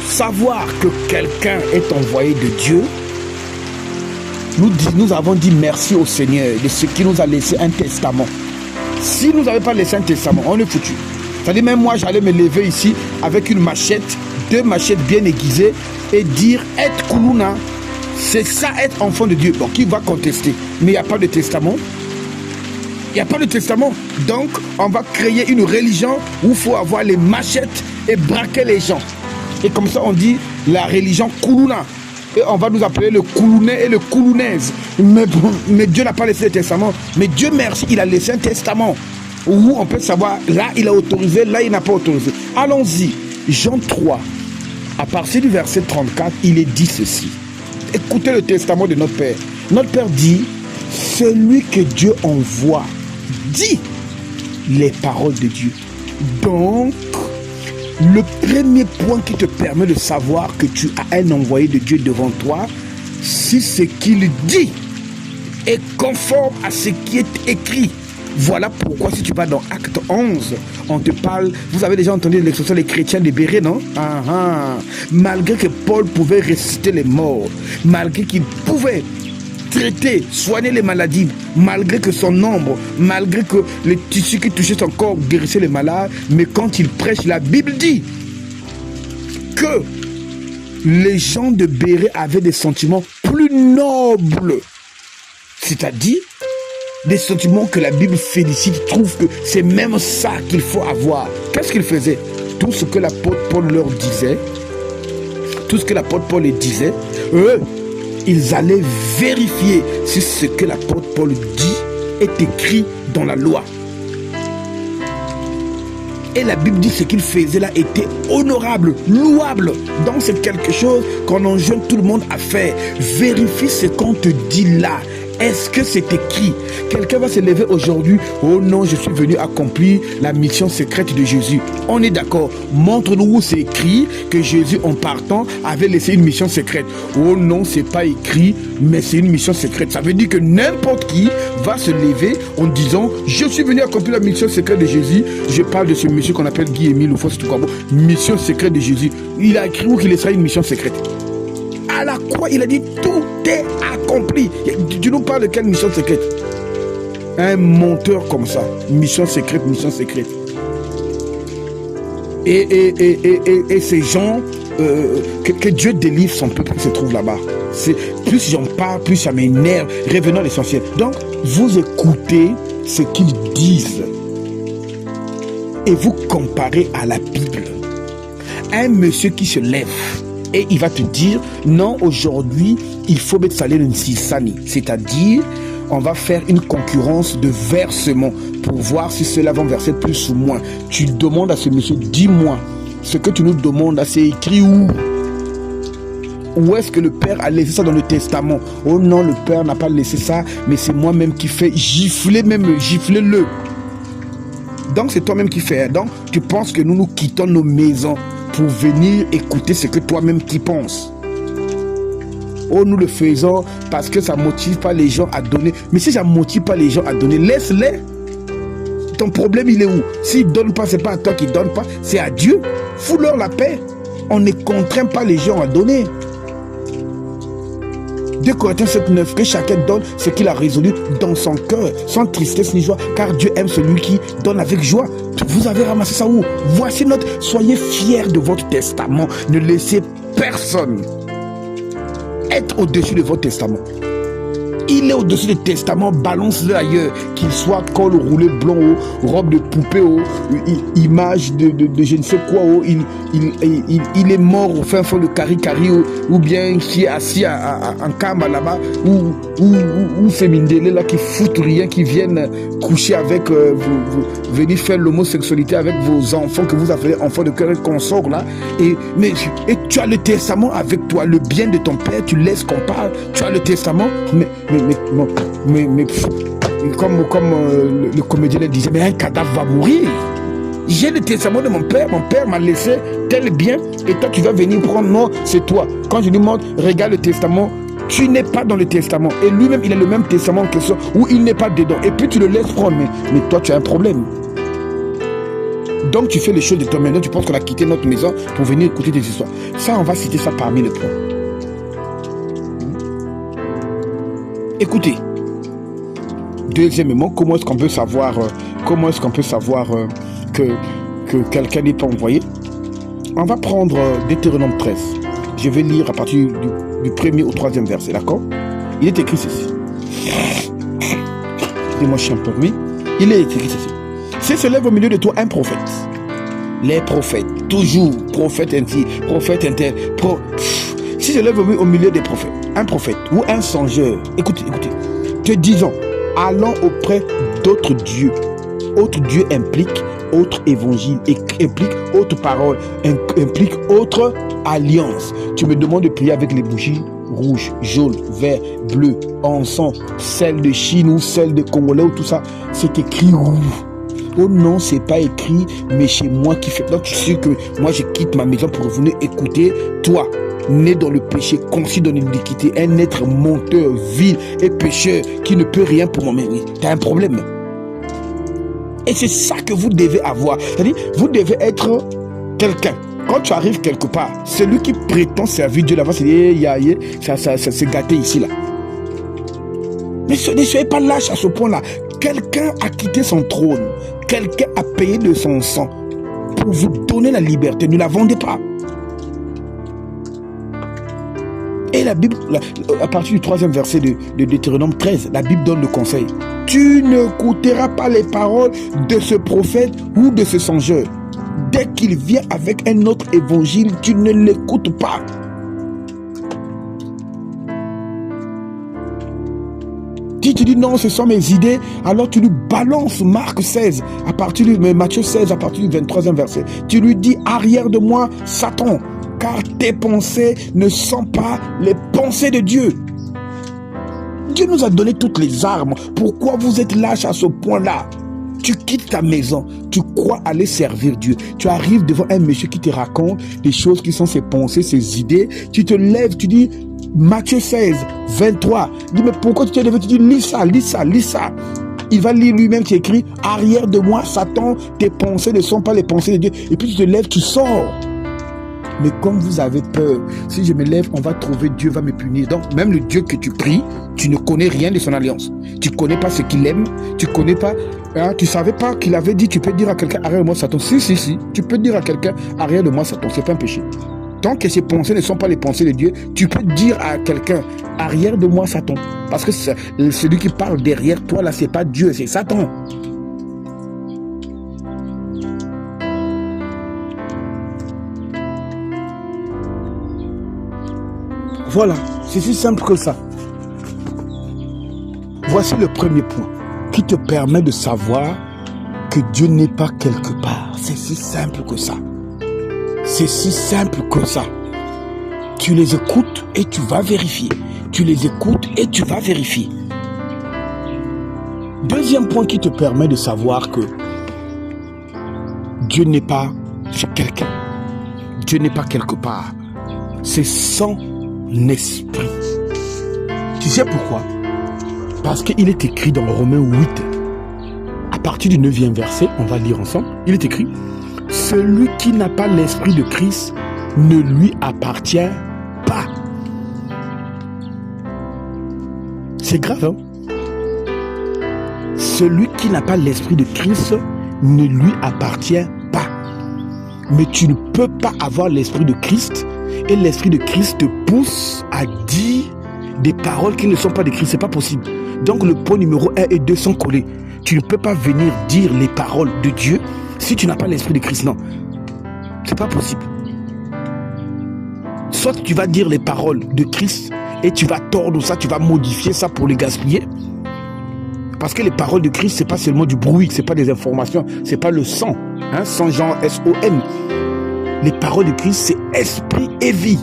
savoir que quelqu'un est envoyé de Dieu, nous avons dit merci au Seigneur de ce qui nous a laissé un testament. Si nous n'avons pas laissé un testament, on est foutu. C'est-à-dire même moi, j'allais me lever ici avec une machette, 2 machettes bien aiguisées et dire « être Kuluna ». C'est ça, être enfant de Dieu. Donc, qui va contester? Mais il n'y a pas de testament. Il n'y a pas de testament. Donc, on va créer une religion où il faut avoir les machettes et braquer les gens. Et comme ça, on dit la religion Kuluna. et on va nous appeler le Koulounais et le Koulounaise. Mais Dieu n'a pas laissé le testament. Mais Dieu merci, il a laissé un testament où on peut savoir, là il a autorisé, là il n'a pas autorisé. Allons-y, Jean 3, à partir du verset 34, il est dit ceci. Écoutez le testament de notre Père. Notre Père dit, celui que Dieu envoie dit les paroles de Dieu. Donc, le premier point qui te permet de savoir que tu as un envoyé de Dieu devant toi, si ce qu'il dit est conforme à ce qui est écrit. Voilà pourquoi si tu vas dans Acte 11, on te parle, vous avez déjà entendu l'expression des chrétiens de Béret, non? Malgré que Paul pouvait ressusciter les morts, malgré qu'il pouvait traiter, soigner les maladies, malgré que son ombre, malgré que les tissus qui touchaient son corps guérissaient les malades, mais quand il prêche, la Bible dit que les gens de Béret avaient des sentiments plus nobles, c'est-à-dire des sentiments que la Bible félicite, trouve que c'est même ça qu'il faut avoir. Qu'est-ce qu'ils faisaient? Tout ce que l'apôtre Paul leur disait, tout ce que l'apôtre Paul les disait, eux, ils allaient vérifier si ce que l'apôtre Paul dit est écrit dans la loi. Et la Bible dit ce qu'il faisait là était honorable, louable. Donc c'est quelque chose qu'on enjoint tout le monde à faire. Vérifie ce qu'on te dit là. Est-ce que c'est écrit? Quelqu'un va se lever aujourd'hui. Oh non, je suis venu accomplir la mission secrète de Jésus. On est d'accord. Montre-nous où c'est écrit que Jésus, en partant, avait laissé une mission secrète. Oh non, c'est pas écrit, mais c'est une mission secrète. Ça veut dire que n'importe qui va se lever en disant, je suis venu accomplir la mission secrète de Jésus. Je parle de ce monsieur qu'on appelle Guy-Émile ou Faustin Toukwabo. Mission secrète de Jésus. Il a écrit où qu'il laissera une mission secrète. À la croix, il a dit tout est accompli. Tu nous parles de quelle mission secrète? Un menteur comme ça. Mission secrète, mission secrète. Et ces gens, que Dieu délivre son peuple qui se trouve là-bas. Plus j'en parle, plus ça m'énerve. Revenons à l'essentiel. Donc, vous écoutez ce qu'ils disent et vous comparez à la Bible. Un monsieur qui se lève et il va te dire, non, aujourd'hui, il faut mettre salé une sisani. C'est-à-dire, on va faire une concurrence de versement pour voir si cela va verser plus ou moins. Tu demandes à ce monsieur, dis-moi, ce que tu nous demandes, c'est écrit où? Où est-ce que le Père a laissé ça dans le testament? Oh non, le Père n'a pas laissé ça, mais c'est moi-même qui fais. Giflez-le. Donc, c'est toi-même qui fais. Donc, tu penses que nous quittons nos maisons pour venir écouter ce que toi-même tu penses. Oh, nous le faisons parce que ça ne motive pas les gens à donner. Mais si ça ne motive pas les gens à donner, laisse-les. Ton problème, il est où? S'ils ne donnent pas, ce n'est pas à toi qui ne donne pas, c'est à Dieu. Fous-leur la paix. On ne contraint pas les gens à donner. 2 Corinthiens 7,9, que chacun donne ce qu'il a résolu dans son cœur, sans tristesse ni joie, car Dieu aime celui qui donne avec joie. Vous avez ramassé ça où? Voici notre... Soyez fiers de votre testament. Ne laissez personne être au-dessus de votre testament. Il est au-dessus du testament, balance-le ailleurs, qu'il soit col roulé blond, robe de poupée, image de je ne sais quoi, il est mort au fin fond de Kari-Kari, ou bien qui est assis en Kamba là-bas, ou féminine là qui foutent rien, qui viennent coucher avec, venir faire l'homosexualité avec vos enfants que vous appelez enfants de cœur et consort là, et tu as le testament avec toi, le bien de ton père, tu laisses qu'on parle, tu as le testament, mais comme le comédien le disait, mais un cadavre va mourir. J'ai le testament de mon père m'a laissé tel bien, et toi tu vas venir prendre, non, c'est toi. Quand je lui montre, regarde le testament, tu n'es pas dans le testament, et lui-même il a le même testament en question, où il n'est pas dedans, et puis tu le laisses prendre, mais toi tu as un problème. Donc tu fais les choses de toi maintenant, tu penses qu'on a quitté notre maison pour venir écouter des histoires. Ça, on va citer ça parmi les points. Écoutez, deuxièmement, comment est-ce qu'on peut savoir que quelqu'un n'est pas envoyé? On va prendre Deutéronome 13. Je vais lire à partir du 1er au 3e verset, d'accord? Il est écrit ceci. Excusez-moi, je suis un peu oui. Il est écrit ceci. Si se lève au milieu de toi un prophète, les prophètes, toujours, prophète inter, si je lève au milieu des prophètes, un prophète ou un songeur, écoutez, te disons, allons auprès d'autres dieux. Autre Dieu implique autre évangile, implique autre parole, implique autre alliance. Tu me demandes de prier avec les bougies rouges, jaunes, verts, bleus, encens, celle de Chine ou celle de Congolais ou tout ça, c'est écrit rouge. Oh non, c'est pas écrit, mais chez moi qui fait. Donc tu sais que moi je quitte ma maison pour venir écouter toi, né dans le péché, conçu dans l'iniquité, un être menteur, vil et pécheur qui ne peut rien pour mon mérite. T'as un problème. Et c'est ça que vous devez avoir. C'est-à-dire, vous devez être quelqu'un. Quand tu arrives quelque part, celui qui prétend servir Dieu là-bas, c'est ça s'est gâté ici là. Mais ne soyez pas lâche à ce point-là. Quelqu'un a quitté son trône. Quelqu'un a payé de son sang pour vous donner la liberté. Ne la vendez pas. Et la Bible, à partir du 3e verset de Deutéronome 13, la Bible donne le conseil. Tu n'écouteras pas les paroles de ce prophète ou de ce songeur. Dès qu'il vient avec un autre évangile, tu ne l'écoutes pas. Si tu dis non, ce sont mes idées, alors tu lui balances Marc 16, à partir de Matthieu 16, à partir du 23e verset. Tu lui dis, arrière de moi, Satan, car tes pensées ne sont pas les pensées de Dieu. Dieu nous a donné toutes les armes. Pourquoi vous êtes lâche à ce point-là? Tu quittes ta maison, tu crois aller servir Dieu. Tu arrives devant un monsieur qui te raconte des choses qui sont ses pensées, ses idées. Tu te lèves, tu dis Matthieu 16, 23. Dis mais pourquoi tu t'es levé? Tu dis lis ça, lis ça, lis ça. Il va lire lui-même qui écrit arrière de moi, Satan, tes pensées ne sont pas les pensées de Dieu. Et puis tu te lèves, tu sors. Mais comme vous avez peur, si je me lève, on va trouver Dieu va me punir. Donc même le Dieu que tu pries, tu ne connais rien de son alliance. Tu ne connais pas ce qu'il aime, tu ne connais pas, hein, tu ne savais pas qu'il avait dit, tu peux dire à quelqu'un arrière de moi Satan. Si, tu peux dire à quelqu'un arrière de moi Satan, c'est pas un péché. Tant que ces pensées ne sont pas les pensées de Dieu, tu peux dire à quelqu'un arrière de moi Satan. Parce que celui qui parle derrière toi là, c'est pas Dieu, c'est Satan. Voilà, c'est si simple que ça. Voici le premier point qui te permet de savoir que Dieu n'est pas quelque part. C'est si simple que ça. C'est si simple que ça. Tu les écoutes et tu vas vérifier. Tu les écoutes et tu vas vérifier. Deuxième point qui te permet de savoir que Dieu n'est pas chez quelqu'un. Dieu n'est pas quelque part. C'est son esprit. Tu sais pourquoi? Parce qu'il est écrit dans Romains 8, à partir du 9e verset, on va lire ensemble, il est écrit, celui qui n'a pas l'esprit de Christ ne lui appartient pas. C'est grave, hein? Celui qui n'a pas l'esprit de Christ ne lui appartient pas. Mais tu ne peux pas avoir l'esprit de Christ et l'esprit de Christ te pousse à dire des paroles qui ne sont pas de Christ. C'est pas possible. Donc le point numéro 1 et 2 sont collés. Tu ne peux pas venir dire les paroles de Dieu si tu n'as pas l'esprit de Christ. Non, c'est pas possible. Soit tu vas dire les paroles de Christ et tu vas tordre ça, tu vas modifier ça pour les gaspiller. Parce que les paroles de Christ, c'est pas seulement du bruit, c'est pas des informations, c'est pas le sang, hein, sang genre S-O-N. Les paroles de Christ, c'est esprit et vie.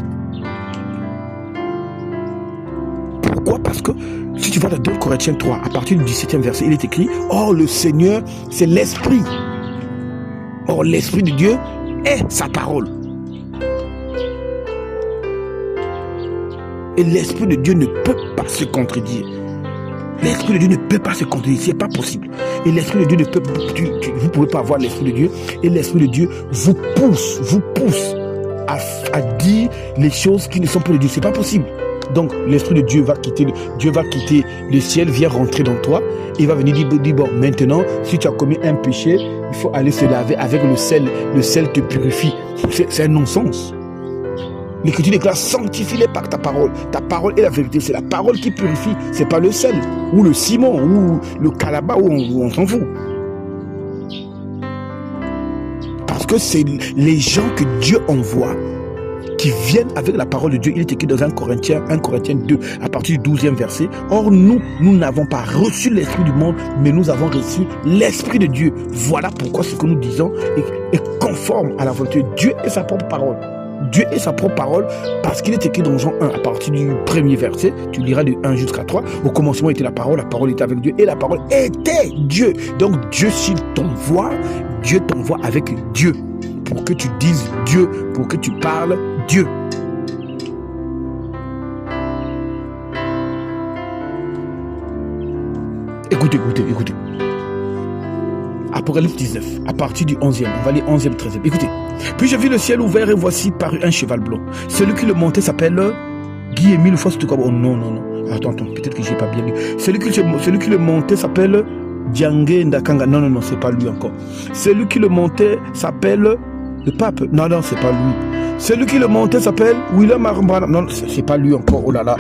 Pourquoi? Parce que si tu vas dans 2 Corinthiens 3, à partir du 17e verset, il est écrit, oh le Seigneur, c'est l'esprit. Or l'esprit de Dieu est sa parole. Et l'esprit de Dieu ne peut pas se contredire. L'esprit de Dieu ne peut pas se contredire, c'est pas possible. Et l'esprit de Dieu ne peut pas, vous ne pouvez pas avoir l'esprit de Dieu. Et l'esprit de Dieu vous pousse à dire les choses qui ne sont pas de Dieu. C'est pas possible. Donc l'esprit de Dieu va quitter le ciel, vient rentrer dans toi. Il va venir dire bon, maintenant, si tu as commis un péché, il faut aller se laver avec le sel. Le sel te purifie. C'est un non-sens. L'Écriture déclare, sanctifie-les par ta parole. Ta parole est la vérité. C'est la parole qui purifie. C'est pas le sel, ou le ciment, ou le calabat, où on s'en fout. Parce que c'est les gens que Dieu envoie qui viennent avec la parole de Dieu. Il est écrit dans 1 Corinthiens 2, à partir du 12e verset. Or, nous n'avons pas reçu l'esprit du monde, mais nous avons reçu l'esprit de Dieu. Voilà pourquoi ce que nous disons est conforme à la volonté de Dieu et sa propre parole. Dieu est sa propre parole, parce qu'il est écrit dans Jean 1, à partir du premier verset, tu liras de 1 jusqu'à 3, au commencement était la parole était avec Dieu, et la parole était Dieu. Donc Dieu, s'il t'envoie, Dieu t'envoie avec Dieu, pour que tu dises Dieu, pour que tu parles Dieu. Écoutez. Apocalypse 19, à partir du 11e, on va lire 11e, 13e. Écoutez. Puis je vis le ciel ouvert et voici parut un cheval blanc. Celui qui le montait s'appelle Guy Émile Fosse-Tuka. Oh non. Attends, peut-être que je n'ai pas bien lu. Celui qui le montait s'appelle Djangé Ndakanga. Non, c'est pas lui encore. Celui qui le montait s'appelle le pape. Non, c'est pas lui. Celui qui le montait s'appelle William Armbana. Non, c'est pas lui encore. Oh là là.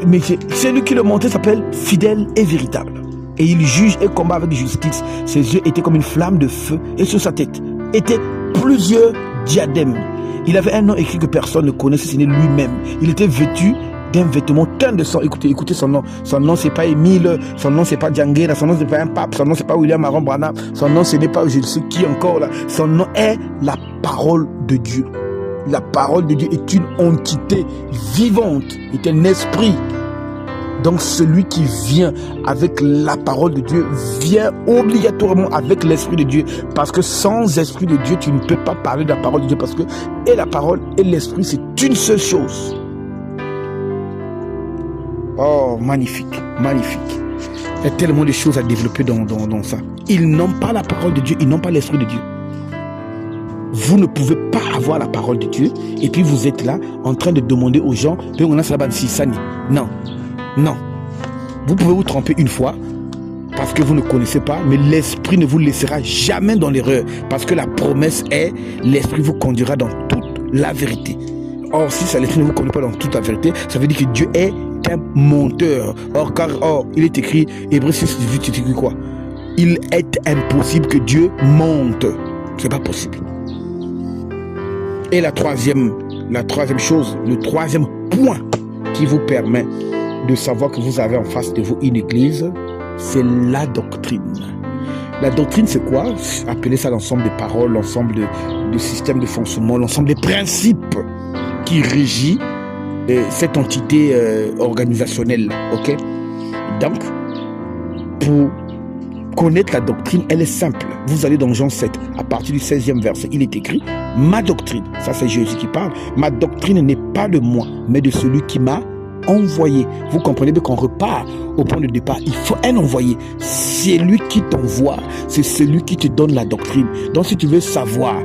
Mais celui qui le montait s'appelle Fidèle et Véritable. Et il juge et combat avec justice. Ses yeux étaient comme une flamme de feu et sur sa tête étaient plusieurs diadèmes. Il avait un nom écrit que personne ne connaissait, ce n'est lui-même. Il était vêtu d'un vêtement teint de sang. Écoutez son nom. Son nom, c'est pas Émile. Son nom, c'est pas Djangé. Son nom, c'est pas un pape. Son nom, c'est pas William Aaron Branham. Son nom, ce n'est pas je ne sais qui encore là. Son nom est la parole de Dieu. La parole de Dieu est une entité vivante, est un esprit. Donc celui qui vient avec la parole de Dieu vient obligatoirement avec l'esprit de Dieu. Parce que sans esprit de Dieu, tu ne peux pas parler de la parole de Dieu. Parce que et la parole et l'esprit, c'est une seule chose. Oh, magnifique. Il y a tellement de choses à développer dans ça. Ils n'ont pas la parole de Dieu, ils n'ont pas l'esprit de Dieu. Vous ne pouvez pas avoir la parole de Dieu et puis vous êtes là en train de demander aux gens non. Vous pouvez vous tromper une fois parce que vous ne connaissez pas, mais l'esprit ne vous laissera jamais dans l'erreur parce que la promesse est l'esprit vous conduira dans toute la vérité. Or, si ça l'esprit ne vous conduit pas dans toute la vérité, ça veut dire que Dieu est un menteur. Or, il est écrit, Hébreux 6, 18, c'est écrit quoi? Il est impossible que Dieu mente. C'est pas possible. Et la troisième chose, le troisième point qui vous permet de savoir que vous avez en face de vous une église, c'est la doctrine. La doctrine, c'est quoi? Appelez ça l'ensemble des paroles, l'ensemble de systèmes de fonctionnement, l'ensemble des principes qui régit cette entité organisationnelle. Ok? Donc, pour connaître la doctrine, elle est simple. Vous allez dans Jean 7, à partir du 16e verset, il est écrit, ma doctrine, ça c'est Jésus qui parle, ma doctrine n'est pas de moi, mais de celui qui m'a envoyé. Vous comprenez bien qu'on repart au point de départ. Il faut un envoyé. C'est lui qui t'envoie. C'est celui qui te donne la doctrine. Donc si tu veux savoir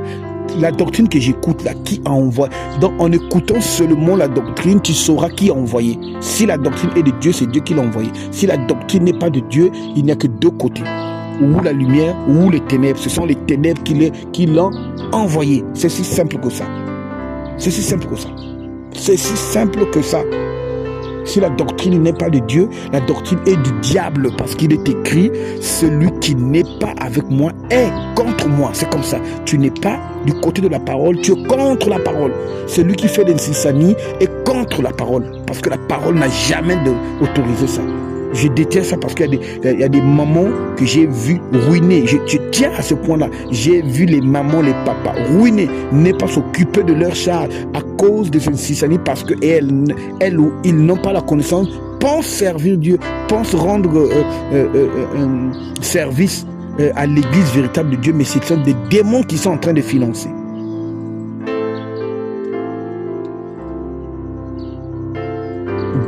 la doctrine que j'écoute là, qui a envoyé. Donc en écoutant seulement la doctrine, tu sauras qui a envoyé. Si la doctrine est de Dieu, c'est Dieu qui l'a envoyé. Si la doctrine n'est pas de Dieu, il n'y a que deux côtés. Ou la lumière, ou les ténèbres. Ce sont les ténèbres qui l'ont envoyé. C'est si simple que ça. C'est si simple que ça. C'est si simple que ça. Si la doctrine n'est pas de Dieu, la doctrine est du diable, parce qu'il est écrit, celui qui n'est pas avec moi est contre moi. C'est comme ça. Tu n'es pas du côté de la parole, tu es contre la parole. Celui qui fait l'insistanie est contre la parole, parce que la parole n'a jamais autorisé ça. Je déteste ça parce qu'il y a des mamans que j'ai vues ruiner. Je tiens à ce point-là. J'ai vu les mamans, les papas ruiner, ne pas s'occuper de leur charge à cause des insistanies parce qu'elles ou ils n'ont pas la connaissance, pensent servir Dieu, pensent rendre service à l'église véritable de Dieu, mais ce sont des démons qui sont en train de financer.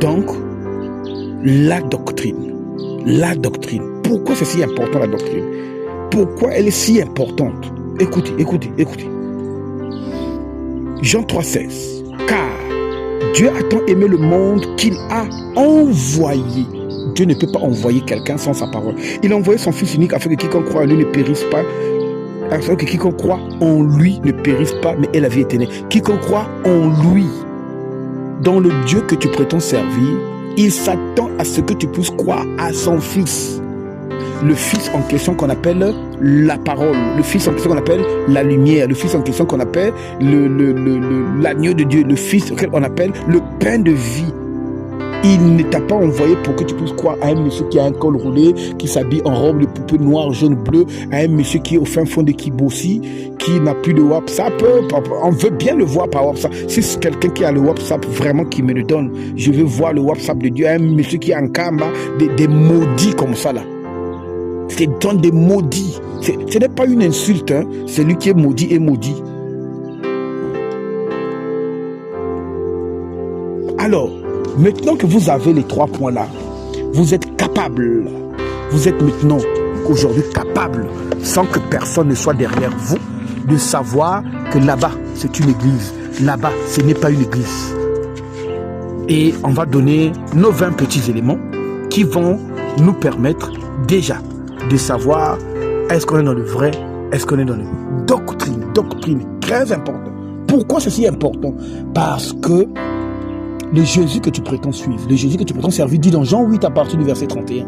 Donc, la doctrine. Pourquoi c'est si important la doctrine? Pourquoi elle est si importante? Écoutez. Jean 3,16. Car Dieu a tant aimé le monde qu'il a envoyé. Dieu ne peut pas envoyer quelqu'un sans sa parole. Il a envoyé son Fils unique afin que quiconque croit en lui ne périsse pas. Afin que quiconque croit en lui ne périsse pas, mais ait la vie éternelle. Quiconque croit en lui, dans le Dieu que tu prétends servir, il s'attend à ce que tu puisses croire à son Fils. le Fils en question qu'on appelle la parole, le Fils en question qu'on appelle la lumière, le Fils en question qu'on appelle l'agneau de Dieu, le Fils auquel on appelle le pain de vie. Il ne t'a pas envoyé pour que tu puisses croire à un monsieur qui a un col roulé, qui s'habille en robe de poupée noire, jaune, bleu, à un monsieur qui est au fin fond de Kibossi, qui n'a plus de WhatsApp. On veut bien le voir par WhatsApp. Si c'est quelqu'un qui a le WhatsApp vraiment qui me le donne, je veux voir le WhatsApp de Dieu. Un monsieur qui a un Kamba, des maudits comme ça là. C'est dans des maudits. Ce n'est pas une insulte, hein. Celui qui est maudit est maudit. Alors, maintenant que vous avez les 3 points là, vous êtes capable. Vous êtes maintenant, aujourd'hui, capable, sans que personne ne soit derrière vous, de savoir que là-bas, c'est une église. Là-bas, ce n'est pas une église. Et on va donner nos 20 petits éléments qui vont nous permettre déjà de savoir est-ce qu'on est dans le vrai, est-ce qu'on est dans le doctrine, très important. Pourquoi c'est si important? Parce que le Jésus que tu prétends suivre, le Jésus que tu prétends servir, dit dans Jean 8 à partir du verset 31,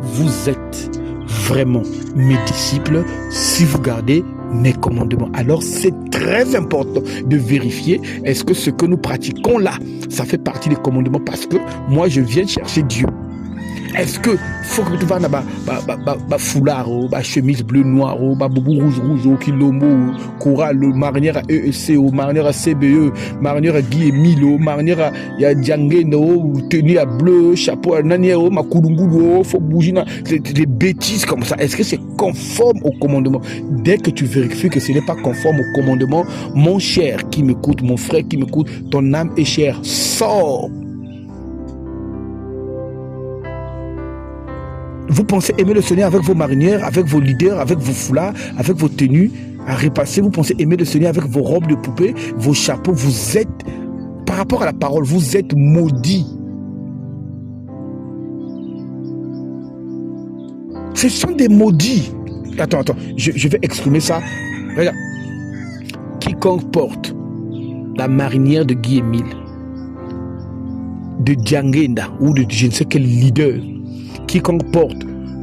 vous êtes vraiment mes disciples si vous gardez mes commandements. Alors c'est très important de vérifier est-ce que ce que nous pratiquons là, ça fait partie des commandements, parce que moi je viens chercher Dieu. Est-ce que faut que tu vas dans foulard, chemise bleu noir, boubou rouge, kilombo, coral, marinière à EEC, marinière à CBE, marinière à Guy et Milo, marinière à Djangeno, tenue à bleu, chapeau à Naniero, Makulungulo, faut bouger, des bêtises comme ça. Est-ce que c'est conforme au commandement? Dès que tu vérifies que ce n'est pas conforme au commandement, mon cher qui m'écoute, mon frère qui m'écoute, ton âme est chère, sors. Vous pensez aimer le Seigneur avec vos marinières, avec vos leaders, avec vos foulards, avec vos tenues à repasser. Vous pensez aimer le Seigneur avec vos robes de poupée, vos chapeaux. Vous êtes, par rapport à la parole, vous êtes maudits. Ce sont des maudits. Attends, je vais exprimer ça. Regarde. Quiconque porte la marinière de Guy Émile, de Djangenda ou de je ne sais quel leader, quiconque porte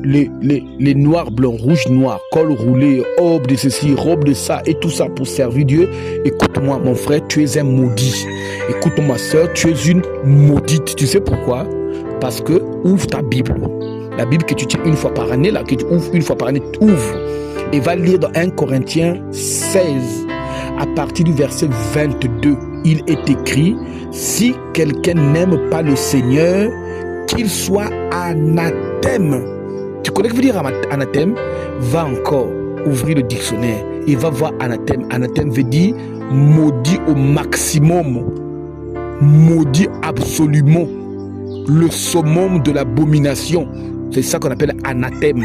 les noirs, blancs, rouges, noirs, col roulé, robe de ceci, robe de ça et tout ça pour servir Dieu, écoute-moi mon frère, tu es un maudit. Écoute-moi ma soeur, tu es une maudite. Tu sais pourquoi? Parce que ouvre ta Bible. La Bible que tu tiens une fois par année, là, que tu ouvres une fois par année, ouvre. Et va lire dans 1 Corinthiens 16, à partir du verset 22. Il est écrit, si quelqu'un n'aime pas le Seigneur, qu'il soit anathème. Tu connais ce que veut dire anathème? Va encore ouvrir le dictionnaire et va voir anathème. Anathème veut dire maudit au maximum, maudit absolument, le summum de l'abomination. C'est ça qu'on appelle anathème.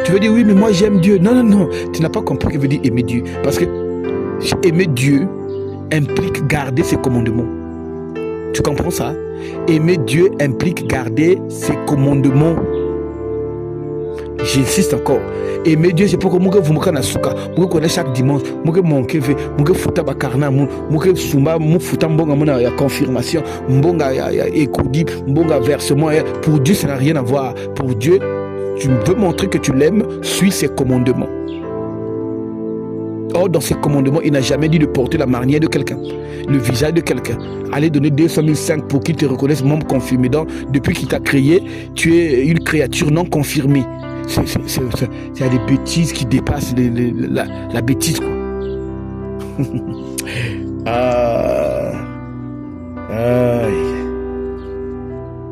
Tu veux dire oui, mais moi j'aime Dieu. Non, tu n'as pas compris ce que veut dire aimer Dieu. Parce que aimer Dieu implique garder ses commandements. Tu comprends ça? Aimer Dieu implique garder ses commandements. J'insiste encore. Aimer Dieu, c'est pour que moi vous me connaissez moi connais chaque dimanche, moi mon keve, moi fouta bakarna, moi sumba, moi fouta mbonga mona ya confirmation, mbonga ya écodip, mbonga versement. Pour Dieu, ça n'a rien à voir. Pour Dieu, tu veux montrer que tu l'aimes, suis ses commandements. Or, dans ses commandements, il n'a jamais dit de porter la marinière de quelqu'un, le visage de quelqu'un. Allez donner 200 005 pour qu'il te reconnaisse membre confirmé. Donc, depuis qu'il t'a créé, tu es une créature non confirmée. C'est des bêtises qui dépassent la bêtise, quoi.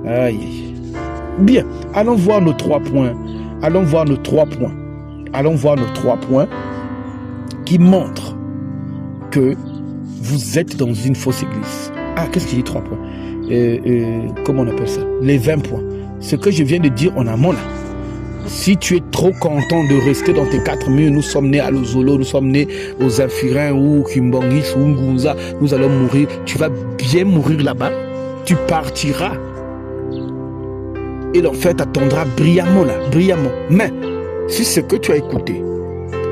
Aïe. Bien, allons voir nos 3 points. Allons voir nos 3 points qui montrent que vous êtes dans une fausse église. Ah, qu'est-ce qu'il dit 3 points? Comment on appelle ça? Les 20 points. Ce que je viens de dire en amont là. Si tu es trop content de rester dans tes 4 murs, nous sommes nés à Lozolo, nous sommes nés aux Infirins ou Kimbangis ou Ngunza, nous allons mourir. Tu vas bien mourir là-bas. Tu partiras. Et l'enfer t'attendra brillamment là, brillamment. Mais si ce que tu as écouté,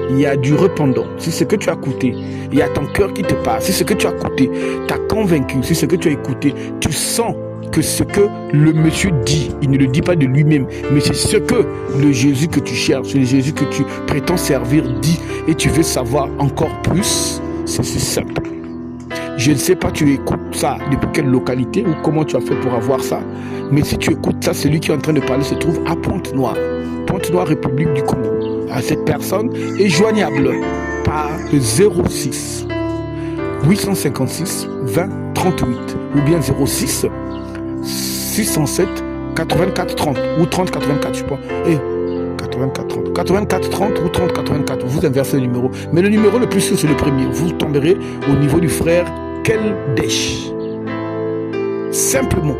il y a du répondant, si ce que tu as écouté, il y a ton cœur qui te parle, si ce que tu as écouté t'a convaincu, si ce que tu as écouté, tu sens que ce que le monsieur dit. Il ne le dit pas de lui-même, mais c'est ce que le Jésus que tu cherches, le Jésus que tu prétends servir dit, et tu veux savoir encore plus. C'est simple. Je ne sais pas, tu écoutes ça depuis quelle localité ou comment tu as fait pour avoir ça. Mais si tu écoutes ça, celui qui est en train de parler se trouve à Pointe-Noire. Pointe-Noire, République du Congo. Cette personne est joignable par le 06 856 20 38 ou bien 06 607 84 30 ou 30 84, je sais pas. Et 84 30. 84 30 ou 30 84. Vous inversez le numéro. Mais le numéro le plus sûr, c'est le premier. Vous tomberez au niveau du frère Keldesh. Simplement.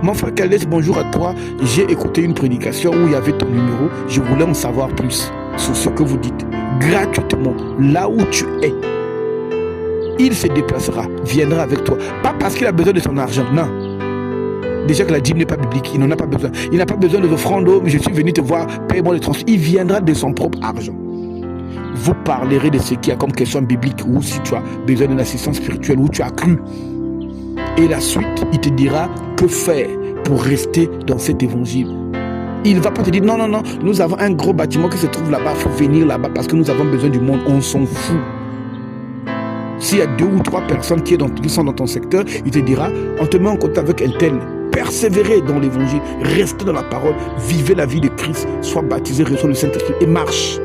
Mon frère Keldesh, bonjour à toi. J'ai écouté une prédication où il y avait ton numéro. Je voulais en savoir plus sur ce que vous dites. Gratuitement, là où tu es. Il se déplacera, viendra avec toi. Pas parce qu'il a besoin de son argent, non. Déjà que la dîme n'est pas biblique, il n'en a pas besoin. Il n'a pas besoin de offrandes, mais je suis venu te voir, paye-moi le transport. Il viendra de son propre argent. Vous parlerez de ce qu'il y a comme question biblique, ou si tu as besoin d'une assistance spirituelle, ou tu as cru. Et la suite, il te dira que faire pour rester dans cet évangile. Il ne va pas te dire, non, non, non, nous avons un gros bâtiment qui se trouve là-bas, il faut venir là-bas parce que nous avons besoin du monde, on s'en fout. S'il y a 2 ou 3 personnes qui sont dans ton secteur, il te dira, on te met en contact avec un tel. Persévérez dans l'évangile, restez dans la parole, vivez la vie de Christ, sois baptisé, reçois le Saint-Esprit et marche.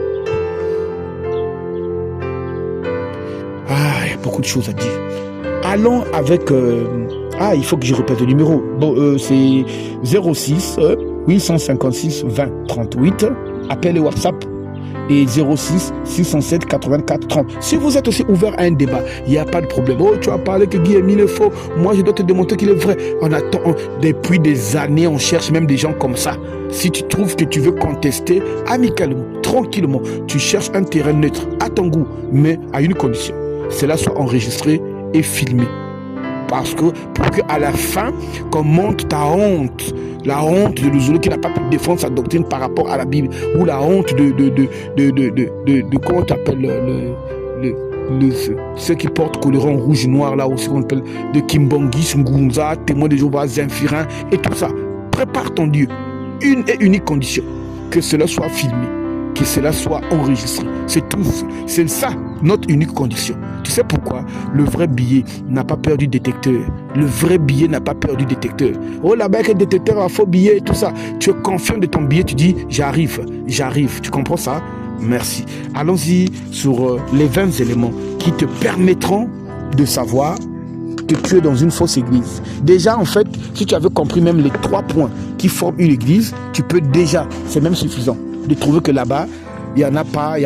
Ah, il y a beaucoup de choses à dire. Allons avec... il faut que je répète le numéro. Bon, c'est 06 856 20 38. Appel et WhatsApp. Et 06 607 84 30. Si vous êtes aussi ouvert à un débat, il n'y a pas de problème. Oh, tu as parlé que Guillaume il est faux. Moi, je dois te démontrer qu'il est vrai. On attend depuis des années, on cherche même des gens comme ça. Si tu trouves que tu veux contester amicalement, tranquillement, tu cherches un terrain neutre à ton goût, mais à une condition. Cela soit enregistré et filmé. Parce que pour qu'à la fin, qu'on monte ta honte, la honte de l'Ouzolo qui n'a pas pu défendre sa doctrine par rapport à la Bible, ou la honte de comment tu appelles ceux qui portent collant rouge noir là aussi qu'on appelle de Kimbongi, Ngunza, témoin de Jéhovah, Zinfirin et tout ça. Prépare ton Dieu. Une et unique condition, que cela soit filmé, que cela soit enregistré. C'est tout. C'est ça notre unique condition. Tu sais pourquoi? Le vrai billet n'a pas peur du détecteur. Le vrai billet n'a pas peur du détecteur. Oh là-bas, avec le détecteur, un faux billet et tout ça. Tu es confiant de ton billet, tu dis j'arrive. Tu comprends ça? Merci. Allons-y sur les 20 éléments qui te permettront de savoir que tu es dans une fausse église. Déjà, en fait, si tu avais compris même les 3 points qui forment une église, tu peux déjà, c'est même suffisant, de trouver que là-bas, il n'y en a pas,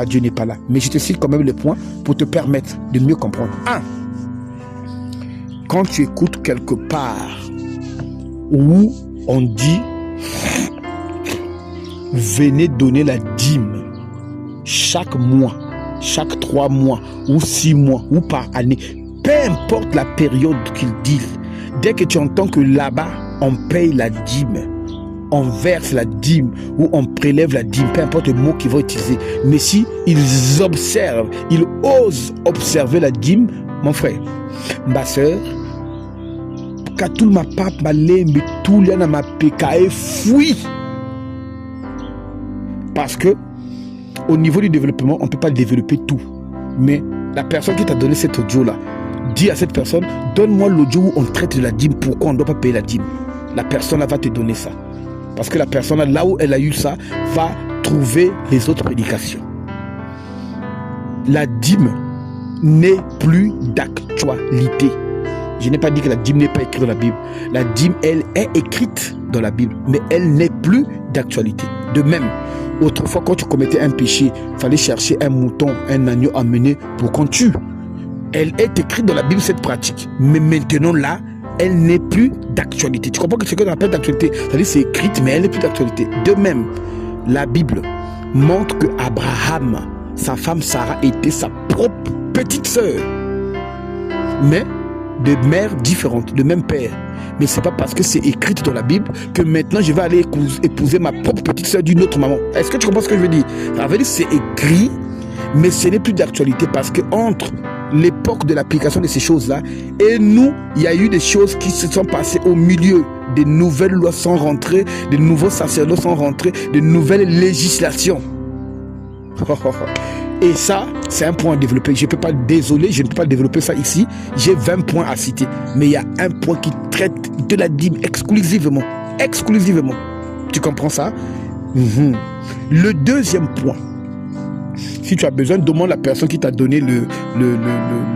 Dieu n'est pas là. Mais je te cite quand même les points pour te permettre de mieux comprendre. 1. Quand tu écoutes quelque part où on dit venez donner la dîme chaque mois, chaque 3 mois ou 6 mois ou par année, peu importe la période qu'ils disent, dès que tu entends que là-bas on paye la dîme, on verse la dîme ou on prélève la dîme, peu importe le mot qu'ils vont utiliser, mais si ils observent, ils osent observer la dîme, mon frère, ma soeur, katul ma pape ma lembe tout liana ma pekae fui, parce que au niveau du développement on ne peut pas développer tout, mais la personne qui t'a donné cet audio là, dis à cette personne, donne-moi l'audio où on traite de la dîme, pourquoi on ne doit pas payer la dîme. La personne va te donner ça. Parce que la personne, là où elle a eu ça, va trouver les autres prédications. La dîme n'est plus d'actualité. Je n'ai pas dit que la dîme n'est pas écrite dans la Bible. La dîme, elle est écrite dans la Bible, mais elle n'est plus d'actualité. De même, autrefois, quand tu commettais un péché, il fallait chercher un mouton, un agneau à mener pour qu'on tue. Elle est écrite dans la Bible, cette pratique. Mais maintenant, là, elle n'est plus d'actualité. Tu comprends que ce qu'on appelle d'actualité, c'est-à-dire c'est écrite, mais elle n'est plus d'actualité. De même, la Bible montre que Abraham, sa femme Sarah, était sa propre petite sœur. Mais de mères différentes, de même père. Mais c'est pas parce que c'est écrit dans la Bible que maintenant je vais aller épouser ma propre petite sœur d'une autre maman. Est-ce que tu comprends ce que je veux dire? Ça veut dire que c'est écrit, mais ce n'est plus d'actualité parce que entre l'époque de l'application de ces choses-là. Et nous, il y a eu des choses qui se sont passées au milieu. Des nouvelles lois sont rentrées, des nouveaux sacerdotes sont rentrés, de nouvelles législations. Et ça, c'est un point à développer. Je ne peux pas, désolé, je ne peux pas développer ça ici. J'ai 20 points à citer. Mais il y a un point qui traite de la dîme exclusivement. Exclusivement. Tu comprends ça? Le deuxième point. Si tu as besoin, demande la personne qui t'a donné le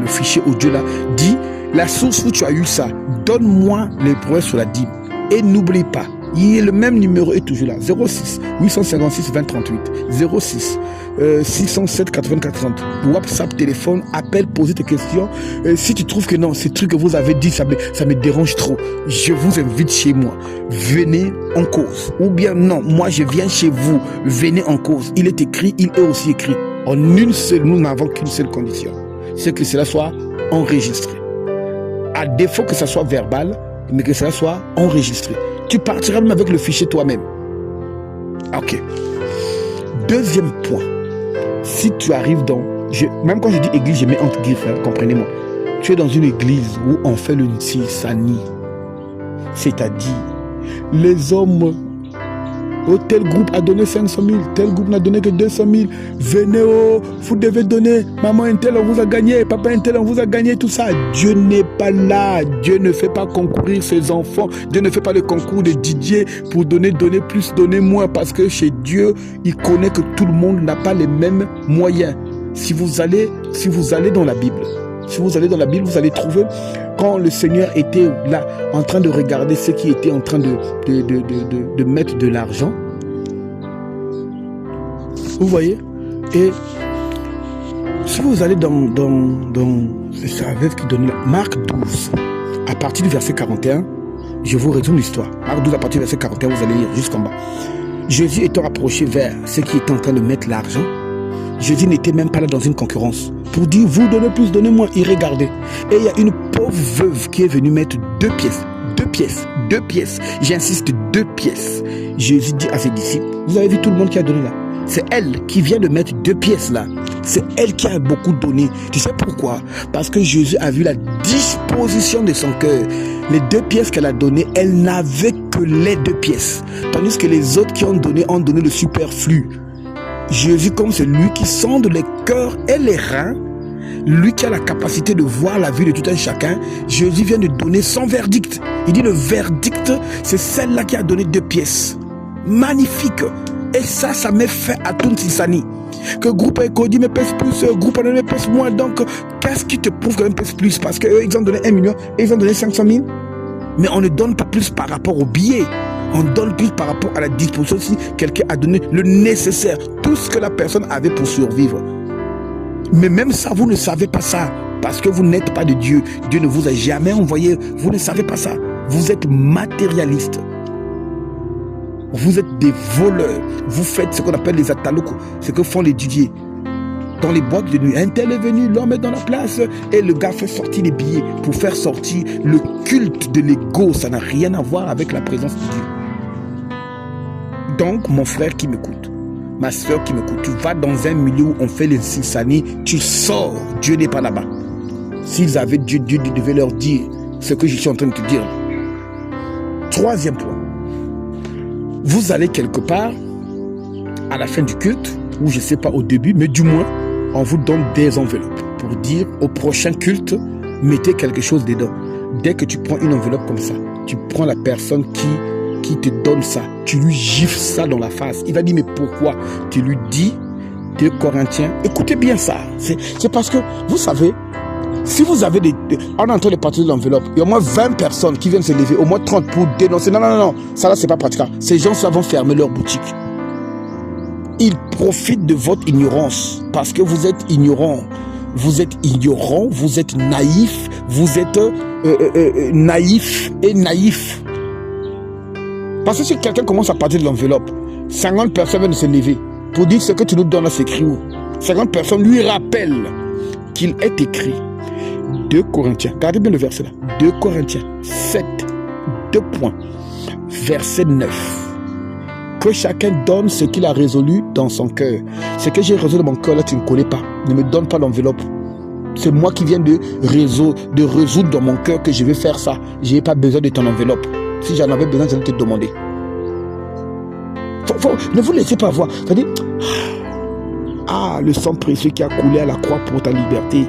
fichier audio là. Dis, la source où tu as eu ça, donne-moi les preuves sur la dîme. Et n'oublie pas, le même numéro est toujours là. 06 856 20 38. 06 607 84 30. WhatsApp, téléphone, appelle, poser tes questions. Si tu trouves que non, ces trucs que vous avez dit, ça me dérange trop, je vous invite chez moi. Venez en cause. Ou bien non, moi je viens chez vous. Venez en cause. Il est écrit, il est aussi écrit. En une seule, nous n'avons qu'une seule condition. C'est que cela soit enregistré. À défaut que ça soit verbal, mais que cela soit enregistré. Tu partiras même avec le fichier toi-même. Ok. Deuxième point. Si tu arrives dans... même quand je dis église, je mets entre guillemets, comprenez-moi. Tu es dans une église où on fait le Nsisani. C'est-à-dire, les hommes... Oh, tel groupe a donné 500 000, tel groupe n'a donné que 200 000. Venez, oh, vous devez donner. Maman un tel, on vous a gagné. Papa un tel, on vous a gagné. Tout ça. Dieu n'est pas là. Dieu ne fait pas concourir ses enfants. Dieu ne fait pas le concours de Didier pour donner plus, donner moins. Parce que chez Dieu, il connaît que tout le monde n'a pas les mêmes moyens. Si vous allez dans la Bible, vous allez trouver quand le Seigneur était là en train de regarder ceux qui étaient en train de mettre de l'argent. Vous voyez? Et si vous allez dans c'est Veuve qui donne Marc 12, à partir du verset 41, je vous résume l'histoire. Marc 12, à partir du verset 41, vous allez lire jusqu'en bas. Jésus étant approché vers ceux qui étaient en train de mettre l'argent, Jésus n'était même pas là dans une concurrence. Pour dire, vous donnez plus, donnez moins. Il regardait. Et il y a une pauvre veuve qui est venue mettre 2 pièces. 2 pièces. 2 pièces. J'insiste, 2 pièces. Jésus dit à ses disciples, vous avez vu tout le monde qui a donné là? C'est elle qui vient de mettre 2 pièces là. C'est elle qui a beaucoup donné. Tu sais pourquoi? Parce que Jésus a vu la disposition de son cœur. Les 2 pièces qu'elle a données, elle n'avait que les 2 pièces. Tandis que les autres qui ont donné le superflu. Jésus, comme c'est lui qui sonde les cœurs et les reins, lui qui a la capacité de voir la vie de tout un chacun, Jésus vient de donner son verdict. Il dit le verdict, c'est celle-là qui a donné 2 pièces. Magnifique. Et ça met fin à tout Nsisani. Que groupe Ecodi me pèse plus, groupe Anoné me pèse moins. Donc, qu'est-ce qui te prouve qu'elle me pèse plus? Parce qu'eux, ils ont donné 1 million et ils ont donné 500 000. Mais on ne donne pas plus par rapport au billet. On donne plus par rapport à la disposition si quelqu'un a donné le nécessaire, tout ce que la personne avait pour survivre. Mais même ça, vous ne savez pas ça, parce que vous n'êtes pas de Dieu. Dieu ne vous a jamais envoyé, vous ne savez pas ça. Vous êtes matérialiste. Vous êtes des voleurs. Vous faites ce qu'on appelle les ataloko, ce que font les Didier. Dans les boîtes de nuit, un tel est venu, l'homme est dans la place, et le gars fait sortir les billets pour faire sortir le culte de l'ego. Ça n'a rien à voir avec la présence de Dieu. Donc, mon frère qui m'écoute, ma soeur qui m'écoute, tu vas dans un milieu où on fait les Nsisani, tu sors, Dieu n'est pas là-bas. S'ils avaient Dieu, Dieu devait leur dire ce que je suis en train de te dire. Troisième point. Vous allez quelque part, à la fin du culte, ou je ne sais pas au début, mais du moins, on vous donne des enveloppes pour dire au prochain culte, mettez quelque chose dedans. Dès que tu prends une enveloppe comme ça, tu prends la personne qui te donne ça, tu lui gifles ça dans la face. Il va dire, mais pourquoi? Tu lui dis, 2 Corinthiens, écoutez bien ça. C'est parce que, vous savez, si vous avez on est en train de partir de l'enveloppe, il y a au moins 20 personnes qui viennent se lever, au moins 30 pour dénoncer. Non, ça là, c'est pas pratique. Ces gens-là vont fermer leur boutique. Ils profitent de votre ignorance parce que vous êtes ignorant. Vous êtes ignorant, vous êtes naïf, vous êtes naïf et naïf. Parce que si quelqu'un commence à partir de l'enveloppe, 50 personnes viennent se lever pour dire ce que tu nous donnes, c'est écrit où? 50 personnes lui rappellent qu'il est écrit 2 Corinthiens. Regardez bien le verset là. 2 Corinthiens 7, 2 points. Verset 9. Que chacun donne ce qu'il a résolu dans son cœur. Ce que j'ai résolu dans mon cœur là, tu ne connais pas. Ne me donne pas l'enveloppe. C'est moi qui viens de résoudre dans mon cœur que je vais faire ça. Je n'ai pas besoin de ton enveloppe. Si j'en avais besoin, j'allais te demander. Ne vous laissez pas voir. C'est-à-dire, le sang précieux qui a coulé à la croix pour ta liberté.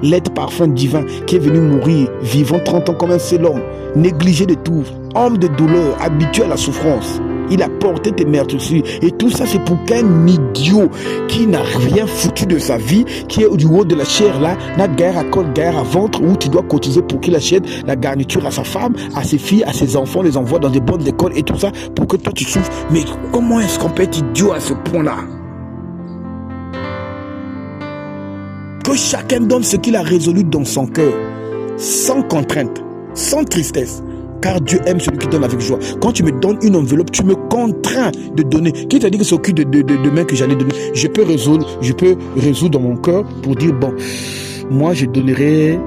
L'être parfum divin qui est venu mourir, vivant 30 ans comme un seul homme, négligé de tout, homme de douleur, habitué à la souffrance. Il a porté tes meurtrissures. Et tout ça, c'est pour qu'un idiot qui n'a rien foutu de sa vie, qui est du haut de la chair là, n'a guère à col, guère à ventre, où tu dois cotiser pour qu'il achète la garniture à sa femme, à ses filles, à ses enfants, les envoie dans des bonnes écoles et tout ça, pour que toi tu souffres. Mais comment est-ce qu'on peut être idiot à ce point-là? Que chacun donne ce qu'il a résolu dans son cœur, sans contrainte, sans tristesse. Car Dieu aime celui qui donne avec joie. Quand tu me donnes une enveloppe, tu me contrains de donner. Qui t'a dit que c'est au cul de demain que j'allais donner? Je peux résoudre dans mon cœur pour dire, bon, moi je donnerai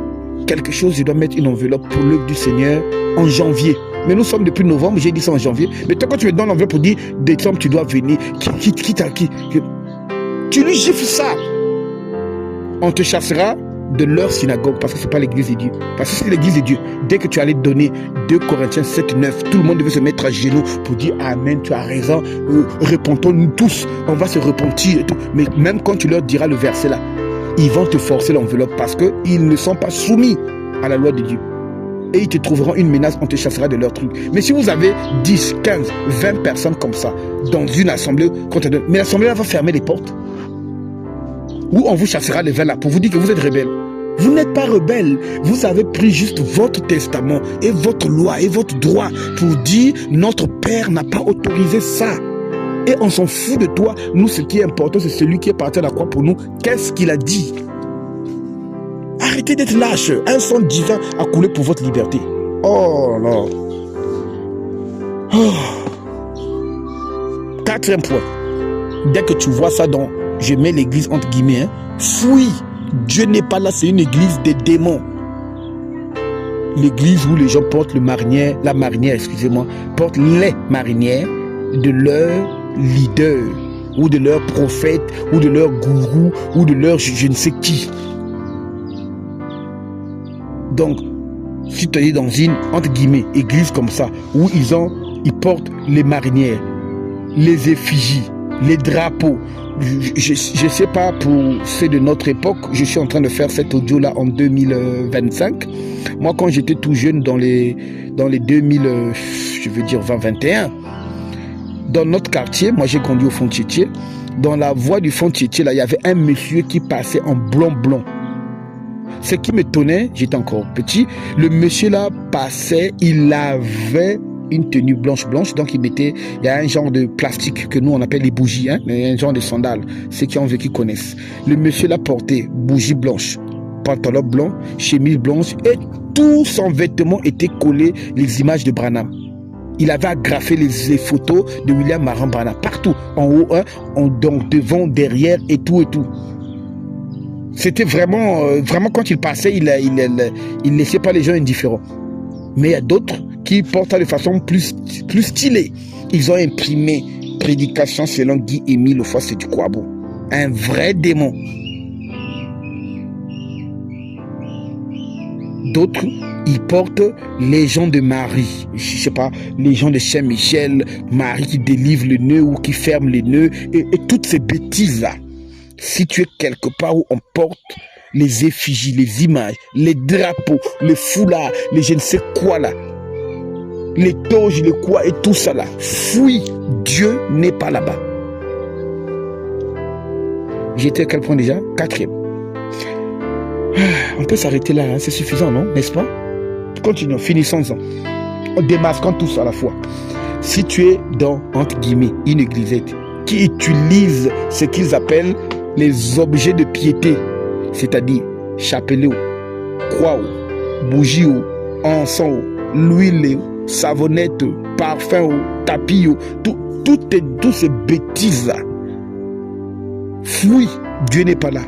quelque chose, je dois mettre une enveloppe pour l'œuvre du Seigneur en janvier. Mais nous sommes depuis novembre, j'ai dit ça en janvier. Mais toi, quand tu me donnes l'enveloppe pour dire, décembre, tu dois venir, tu lui gifles ça. On te chassera de leur synagogue, parce que c'est pas l'église de Dieu. Parce que c'est l'église de Dieu. Dès que tu allais donner 2 Corinthiens 7, 9, tout le monde devait se mettre à genoux pour dire Amen, tu as raison, repentons-nous tous, on va se repentir et tout. Mais même quand tu leur diras le verset là, ils vont te forcer l'enveloppe parce qu'ils ne sont pas soumis à la loi de Dieu. Et ils te trouveront une menace, on te chassera de leur truc. Mais si vous avez 10, 15, 20 personnes comme ça dans une assemblée, mais l'assemblée là va fermer les portes. Ou on vous chassera les vers là pour vous dire que vous êtes rebelle. Vous n'êtes pas rebelle. Vous avez pris juste votre testament et votre loi et votre droit pour dire notre Père n'a pas autorisé ça. Et on s'en fout de toi. Nous, ce qui est important, c'est celui qui est parti à la croix pour nous. Qu'est-ce qu'il a dit? Arrêtez d'être lâche. Un sang divin a coulé pour votre liberté. Oh non. Quatrième point. Dès que tu vois ça dans... Je mets l'église entre guillemets. Fuis. Dieu n'est pas là, c'est une église des démons. L'église où les gens portent la marinière, portent les marinières de leur leader, ou de leur prophète, ou de leur gourou, ou de leur je ne sais qui. Donc, si tu es dans une, entre guillemets, église comme ça, où ils portent les marinières, les effigies, les drapeaux. Je ne sais pas pour ceux de notre époque, je suis en train de faire cet audio-là en 2025. Moi, quand j'étais tout jeune dans les 2021, dans notre quartier, moi j'ai grandi au fond de Tchétché, dans la voie du fond de Tchétché, là, il y avait un monsieur qui passait en blond. Ce qui m'étonnait, j'étais encore petit, le monsieur là passait, il avait une tenue blanche, donc il y a un genre de plastique que nous on appelle les bougies, un genre de sandales, ceux qui ont vécu connaissent. Le monsieur l'a porté, bougie blanche, pantalon blanc, chemise blanche, et tout son vêtement était collé les images de Branham. Il avait agrafé les photos de William Marion Branham partout, en haut, donc devant, derrière et tout. C'était vraiment quand il passait, il laissait pas les gens indifférents. Mais il y a d'autres qui portent ça de façon plus stylée. Ils ont imprimé prédication selon Guy Émile Fossé du Kwabo. Un vrai démon. D'autres, ils portent les gens de Marie. Je sais pas, les gens de Saint-Michel, Marie qui délivre le nœud ou qui ferme les nœuds et toutes ces bêtises-là. Si tu es quelque part où on porte les effigies, les images, les drapeaux, les foulards, les je ne sais quoi là, les toges, les quoi et tout ça là, fuis, Dieu n'est pas là-bas. J'étais à quel point déjà? 4e. On peut s'arrêter là, c'est suffisant, non? N'est-ce pas? Continuons, finissons-en. En démasquant tous à la fois. Si tu es dans, entre guillemets, une église qui utilise ce qu'ils appellent les objets de piété, c'est-à-dire chapelet, croix, bougie, encens, l'huile, savonnette, parfum, tapis, toutes ces bêtises-là. Fuis, Dieu n'est pas là.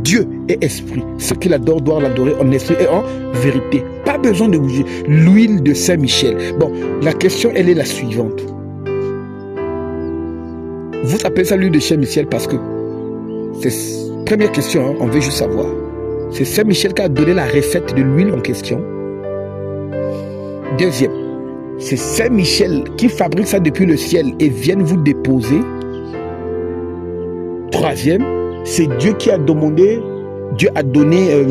Dieu est esprit. Ce qu'il adore doit l'adorer en esprit et en vérité. Pas besoin de bouger. L'huile de Saint-Michel. Bon, la question, elle est la suivante. Vous appelez ça l'huile de Saint-Michel parce que c'est première question, on veut juste savoir. c'est Saint Michel qui a donné la recette de l'huile en question. Deuxième, c'est Saint Michel qui fabrique ça depuis le ciel et vient vous déposer. Troisième, c'est Dieu qui a demandé, Dieu a donné,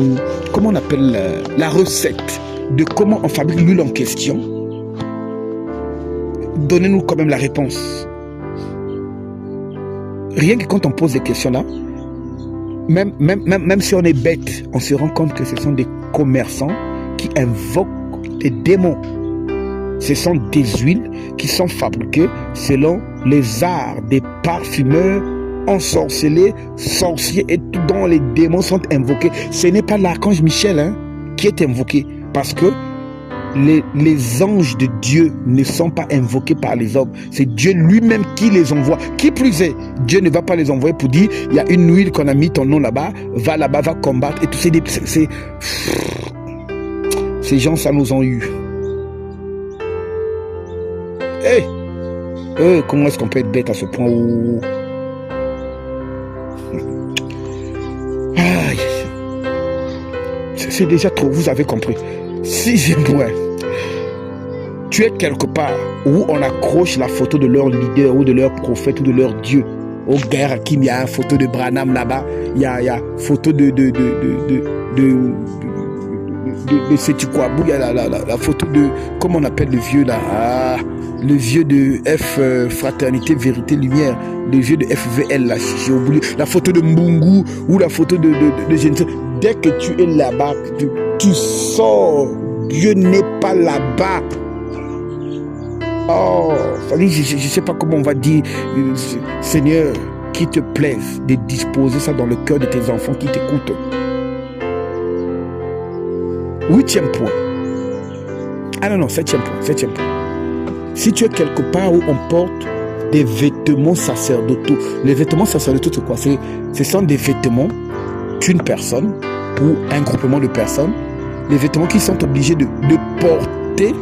comment on appelle, la recette de comment on fabrique l'huile en question. Donnez-nous quand même la réponse. Rien que quand on pose des questions là, même si on est bête, on se rend compte que ce sont des commerçants qui invoquent des démons. Ce sont des huiles qui sont fabriquées selon les arts des parfumeurs, ensorcelés, sorciers et tout dont les démons sont invoqués. Ce n'est pas l'archange Michel qui est invoqué, parce que les anges de Dieu ne sont pas invoqués par les hommes. C'est Dieu lui-même qui les envoie. Qui plus est, Dieu ne va pas les envoyer pour dire il y a une huile qu'on a mis ton nom là-bas, va combattre et tout. Ces gens, ça nous ont eu. Comment est-ce qu'on peut être bête à ce point où... C'est déjà trop, vous avez compris. Sixième point, tu es quelque part où on accroche la photo de leur leader ou de leur prophète ou de leur Dieu. Au Guerre Hakim, il y a une photo de Branham là-bas, il y a une photo de Sétukwabou, il y a la photo de, comment on appelle le vieux là, le vieux de F Fraternité, Vérité, Lumière, le vieux de FVL là, j'ai oublié, la photo de Mbungu ou la photo de dès que tu es là-bas, tu sors, Dieu n'est pas là-bas. Oh, je ne sais pas comment on va dire, Seigneur, qu'il te plaise de disposer ça dans le cœur de tes enfants qui t'écoutent. Huitième point. Septième point. Si tu es quelque part où on porte des vêtements sacerdotaux, les vêtements sacerdotaux, c'est quoi? Ce sont des vêtements qu'une personne ou un groupement de personnes, les vêtements qu'ils sont obligés de porter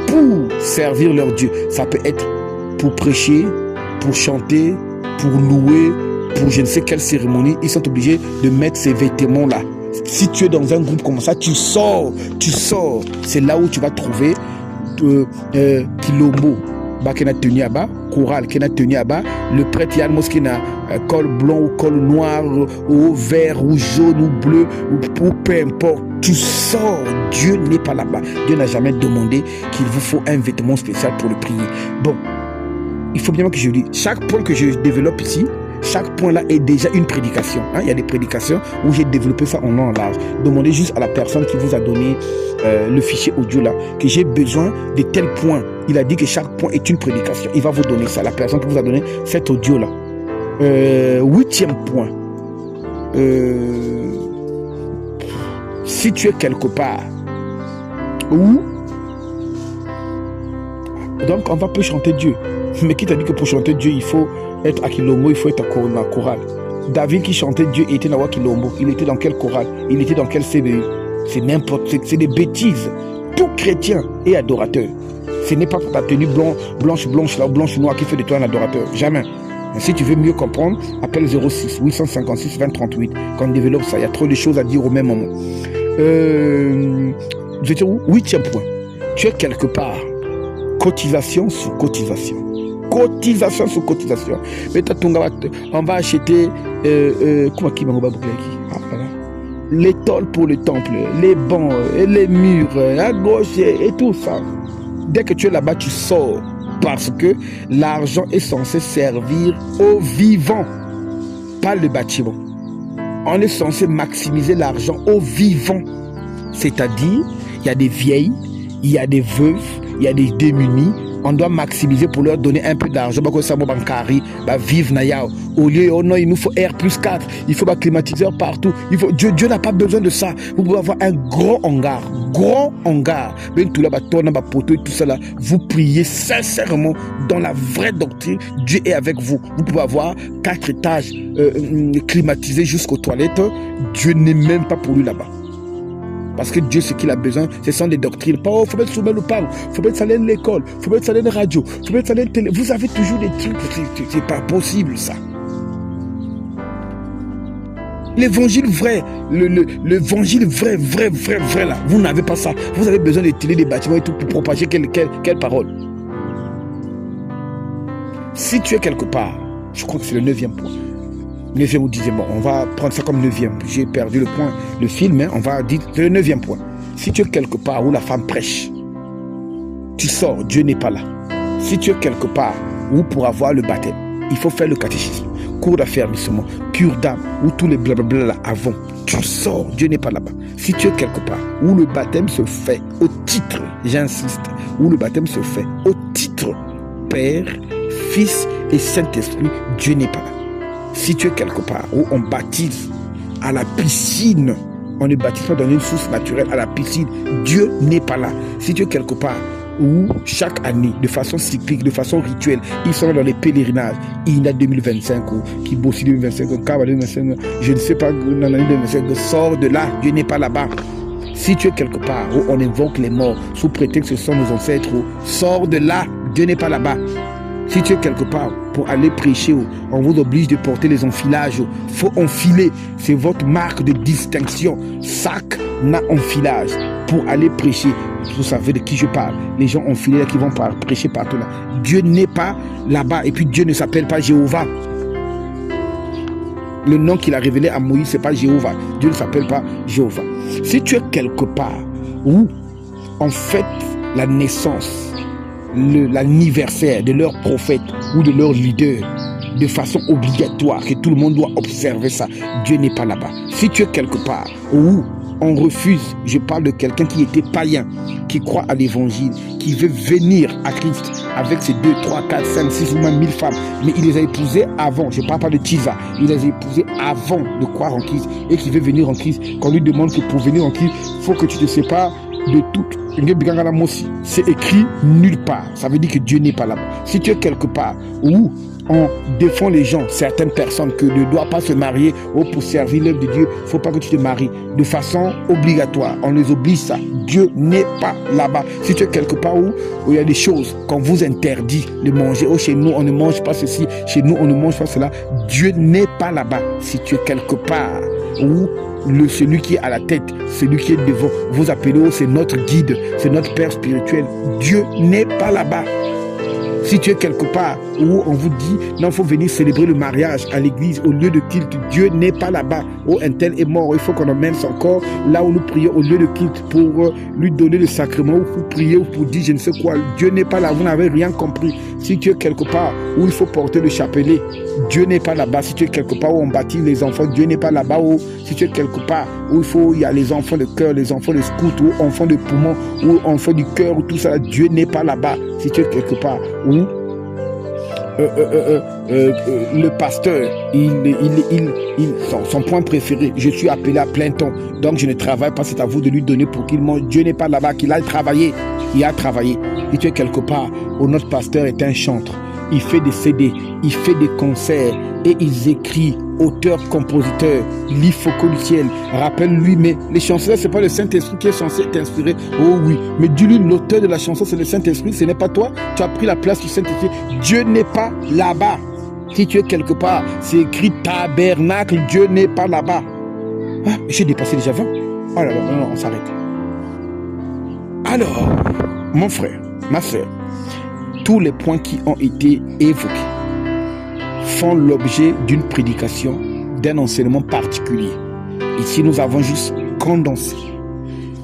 pour servir leur Dieu. Ça peut être pour prêcher, pour chanter, pour louer, pour je ne sais quelle cérémonie. Ils sont obligés de mettre ces vêtements-là. Si tu es dans un groupe comme ça, tu sors. C'est là où tu vas trouver Kilombo, Bakena tenu à bas, Chorale qui n'a tenu à bas, le prêtre Yann Moskina, col blanc ou col noir, ou vert, ou jaune, ou bleu, ou peu importe. Tu sors, Dieu n'est pas là-bas. Dieu n'a jamais demandé qu'il vous faut un vêtement spécial pour le prier. Bon, il faut bien que je dise, chaque point que je développe ici, chaque point là est déjà une prédication. Il y a des prédications où j'ai développé ça en long en large. Demandez juste à la personne qui vous a donné le fichier audio là que j'ai besoin de tel point. Il a dit que chaque point est une prédication. Il va vous donner ça. La personne qui vous a donné cet audio là. Huitième point. Si tu es quelque part où donc on va peu chanter Dieu. Mais qui t'a dit que pour chanter Dieu il faut être à Kilombo, il faut être dans la chorale. David qui chantait Dieu était dans Kilombo. Il était dans quelle chorale? Il était dans quel CBU? C'est n'importe, c'est des bêtises. Tout chrétien est adorateur. Ce n'est pas ta tenue blanche noire qui fait de toi un adorateur. Jamais. Mais si tu veux mieux comprendre, appelle 06 856 20 38. Quand on développe ça, il y a trop de choses à dire au même moment. Je vais où? Huitième point. Tu es quelque part. Cotisation sur cotisation. Cotisation sur cotisation. Mais on va acheter les tôles pour le temple, les bancs, les murs, à gauche et tout ça. Dès que tu es là-bas, tu sors. Parce que l'argent est censé servir aux vivants, pas le bâtiment. On est censé maximiser l'argent aux vivants. C'est-à-dire, il y a des vieilles, il y a des veuves, il y a des démunis. On doit maximiser pour leur donner un peu d'argent. Vivre Nayao. Au lieu, oh non, il nous faut R+4. Il faut un climatiseur partout. Dieu n'a pas besoin de ça. Vous pouvez avoir un grand hangar. Grand hangar. Même tout là, poteau et tout ça là. Vous priez sincèrement dans la vraie doctrine. Dieu est avec vous. Vous pouvez avoir 4 étages climatisés jusqu'aux toilettes. Dieu n'est même pas pour lui là-bas. Parce que Dieu, ce qu'il a besoin, ce sont des doctrines. Pas, il faut mettre sous le parle, il faut mettre ça à l'école, il faut mettre ça à la radio, il faut mettre ça à la télé. Vous avez toujours des trucs, c'est pas possible ça. L'évangile vrai, l'évangile vrai là, vous n'avez pas ça. Vous avez besoin de tirer des bâtiments et tout pour propager quelle parole. Si tu es quelque part, je crois que c'est le 9e point. 9e ou 10e, bon, on va prendre ça comme 9e. J'ai perdu le point, le film, hein, on va dire c'est le 9e point. Si tu es quelque part où la femme prêche, tu sors, Dieu n'est pas là. Si tu es quelque part où pour avoir le baptême, il faut faire le catéchisme, cours d'affermissement, cure d'âme, où tous les blablabla là avant, tu sors, Dieu n'est pas là-bas. Si tu es quelque part où le baptême se fait au titre, j'insiste, où le baptême se fait au titre Père, Fils et Saint-Esprit, Dieu n'est pas là. Si tu es quelque part où on baptise à la piscine, on ne baptise pas dans une source naturelle à la piscine, Dieu n'est pas là. Si tu es quelque part où chaque année, de façon cyclique, de façon rituelle, ils sont dans les pèlerinages, INA 2025 ou Kibossi 2025, ou Kaba 2025, je ne sais pas, dans l'année 2025, sors de là, Dieu n'est pas là-bas. Si tu es quelque part où on invoque les morts sous prétexte que ce sont nos ancêtres, sors de là, Dieu n'est pas là-bas. Si tu es quelque part pour aller prêcher, on vous oblige de porter les enfilages, faut enfiler, c'est votre marque de distinction. Sac na enfilage pour aller prêcher. Vous savez de qui je parle. Les gens enfilés qui vont prêcher partout là. Dieu n'est pas là-bas et puis Dieu ne s'appelle pas Jéhovah. Le nom qu'il a révélé à Moïse, c'est pas Jéhovah. Dieu ne s'appelle pas Jéhovah. Si tu es quelque part où on fête la naissance, l'anniversaire de leur prophète ou de leur leader de façon obligatoire, que tout le monde doit observer ça, Dieu n'est pas là-bas. Si tu es quelque part où on refuse, je parle de quelqu'un qui était païen, qui croit à l'évangile, qui veut venir à Christ avec ses 2, 3, 4, 5, 6 ou même 1000 femmes, mais il les a épousées avant, je ne parle pas de Tisa, il les a épousées avant de croire en Christ et qui veut venir en Christ, qu'on lui demande que pour venir en Christ, il faut que tu te sépares de tout. C'est écrit nulle part. Ça veut dire que Dieu n'est pas là-bas. Si tu es quelque part où on défend les gens, certaines personnes, que ne doivent pas se marier ou pour servir l'œuvre de Dieu, il ne faut pas que tu te maries de façon obligatoire. On les oblige ça. Dieu n'est pas là-bas. Si tu es quelque part où il y a des choses qu'on vous interdit de manger, oh chez nous on ne mange pas ceci, chez nous on ne mange pas cela, Dieu n'est pas là-bas. Si tu es quelque part où celui qui est à la tête, celui qui est devant, vous appelez, c'est notre guide, c'est notre père spirituel, Dieu n'est pas là-bas. Si tu es quelque part où on vous dit non, il faut venir célébrer le mariage à l'église au lieu de culte, Dieu n'est pas là-bas. Oh, un tel est mort, il faut qu'on emmène son corps là où nous prions au lieu de culte pour lui donner le sacrement ou pour prier ou pour dire je ne sais quoi. Dieu n'est pas là, vous n'avez rien compris. Si tu es quelque part où il faut porter le chapelet, Dieu n'est pas là-bas. Si tu es quelque part où on baptise les enfants, Dieu n'est pas là-bas. Ou si tu es quelque part où il y a les enfants de cœur, les enfants de scout, ou enfants de poumon, ou enfants du cœur, ou tout ça, Dieu n'est pas là-bas. Si tu es quelque part où le pasteur, son point préféré, je suis appelé à plein temps, donc je ne travaille pas, c'est à vous de lui donner pour qu'il mange. Dieu n'est pas là-bas, qu'il aille travailler. Il a travaillé. Si tu es quelque part où notre pasteur est un chantre, il fait des CD, il fait des concerts et il écrit, auteur, compositeur, livre focaux du ciel, rappelle-lui, mais les chansons, c'est pas le Saint-Esprit qui est censé t'inspirer. Oh oui, mais dis-lui, l'auteur de la chanson, c'est le Saint-Esprit, ce n'est pas toi, tu as pris la place du Saint-Esprit. Dieu n'est pas là-bas. Si tu es quelque part, c'est écrit tabernacle, Dieu n'est pas là-bas. Ah, j'ai dépassé déjà 20. Oh là là, non, on s'arrête. Alors, mon frère, ma soeur, tous les points qui ont été évoqués font l'objet d'une prédication, d'un enseignement particulier. Ici, nous avons juste condensé.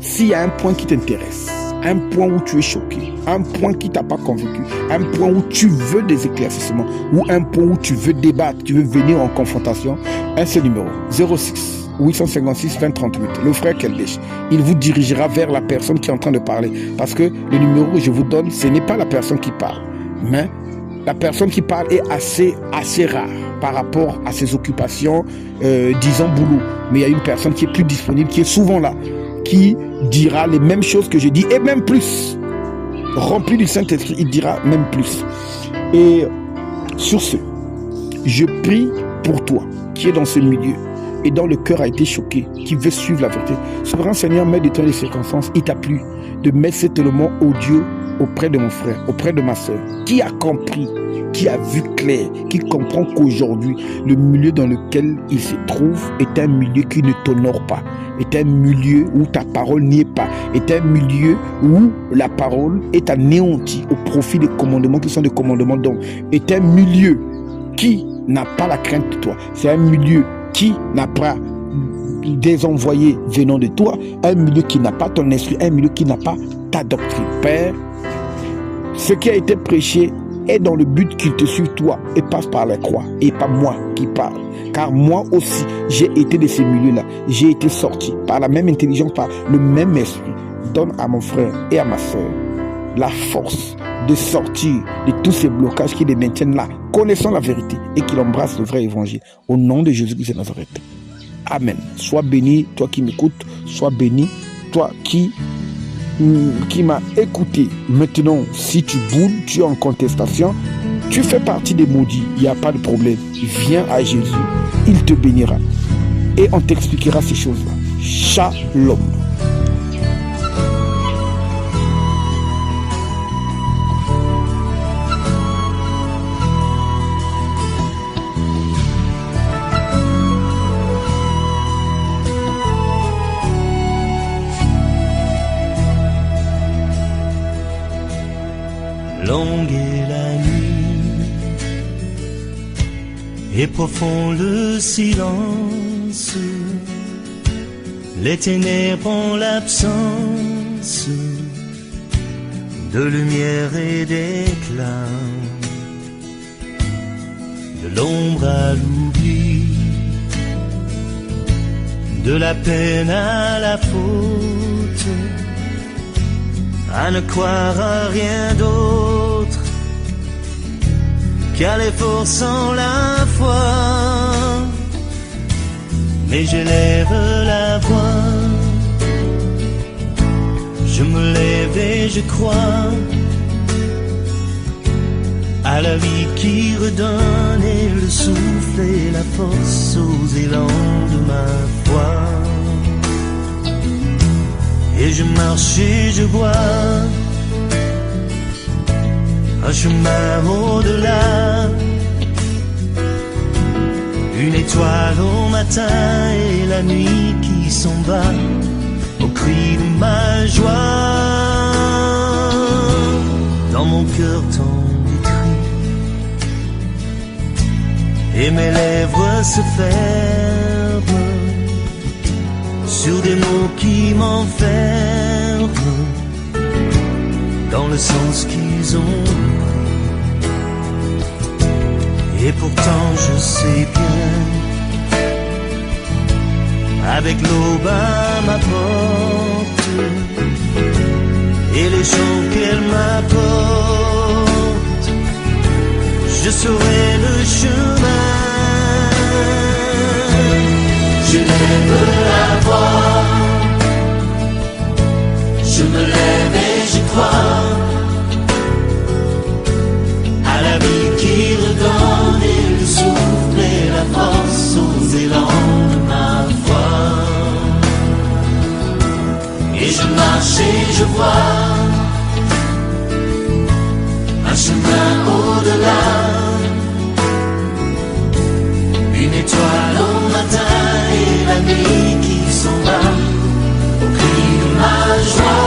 S'il y a un point qui t'intéresse, un point où tu es choqué, un point qui ne t'a pas convaincu, un point où tu veux des éclaircissements, ou un point où tu veux débattre, tu veux venir en confrontation, un seul numéro, 06 856 2038, le frère Keldesh, il vous dirigera vers la personne qui est en train de parler. Parce que le numéro que je vous donne, ce n'est pas la personne qui parle. Mais la personne qui parle est assez rare par rapport à ses occupations, disons boulot. Mais il y a une personne qui est plus disponible, qui est souvent là, qui dira les mêmes choses que je dis, et même plus. Rempli du Saint-Esprit, il dira même plus. Et sur ce, je prie pour toi, qui est dans ce milieu, et dont le cœur a été choqué, qui veut suivre la vérité. Souverain Seigneur, mets de toi les circonstances, il t'a plu de mettre cet élément audio auprès de mon frère, auprès de ma soeur, qui a compris, qui a vu clair, qui comprend qu'aujourd'hui, le milieu dans lequel il se trouve est un milieu qui ne t'honore pas, est un milieu où ta parole n'y est pas, est un milieu où la parole est anéantie au profit des commandements qui sont des commandements d'hommes, est un milieu qui n'a pas la crainte de toi, c'est un milieu qui n'a pas des envoyés venant de toi, un milieu qui n'a pas ton esprit, un milieu qui n'a pas ta doctrine. Père, ce qui a été prêché est dans le but qu'il te suive toi et passe par la croix et pas moi qui parle. Car moi aussi, j'ai été de ces milieux-là. J'ai été sorti par la même intelligence, par le même esprit. Donne à mon frère et à ma soeur la force de sortir de tous ces blocages qui les maintiennent là, connaissant la vérité et qu'ils embrassent le vrai évangile. Au nom de Jésus-Christ de Nazareth. Amen. Sois béni, toi qui m'écoutes. Sois béni, toi qui m'a écouté. Maintenant, si tu boudes, tu es en contestation, tu fais partie des maudits, il n'y a pas de problème. Viens à Jésus, il te bénira. Et on t'expliquera ces choses-là. Shalom. Longue est la nuit et profond le silence. Les ténèbres ont l'absence de lumière et d'éclat, de l'ombre à l'oubli, de la peine à la faute, à ne croire à rien d'autre qu'à l'effort sans la foi. Mais j'élève la voix, je me lève et je crois à la vie qui redonne et le souffle et la force aux élans de ma foi. Et je marche et je vois un chemin au-delà, une étoile au matin et la nuit qui s'en bat au cri de ma joie. Dans mon cœur tant d'écrits et mes lèvres se ferment sur des mots qui m'enferment dans le sens qu'ils ont pris. Et pourtant je sais bien, avec l'aube à ma porte et les chants qu'elle m'apporte, je saurai le chemin. Je lève la voix, je me lève et je crois à la vie qui redonne et le souffle et la force aux élans de ma foi. Et je marche et je vois un chemin au-delà, une étoile au matin et la nuit qui s'en va au cri de ma joie.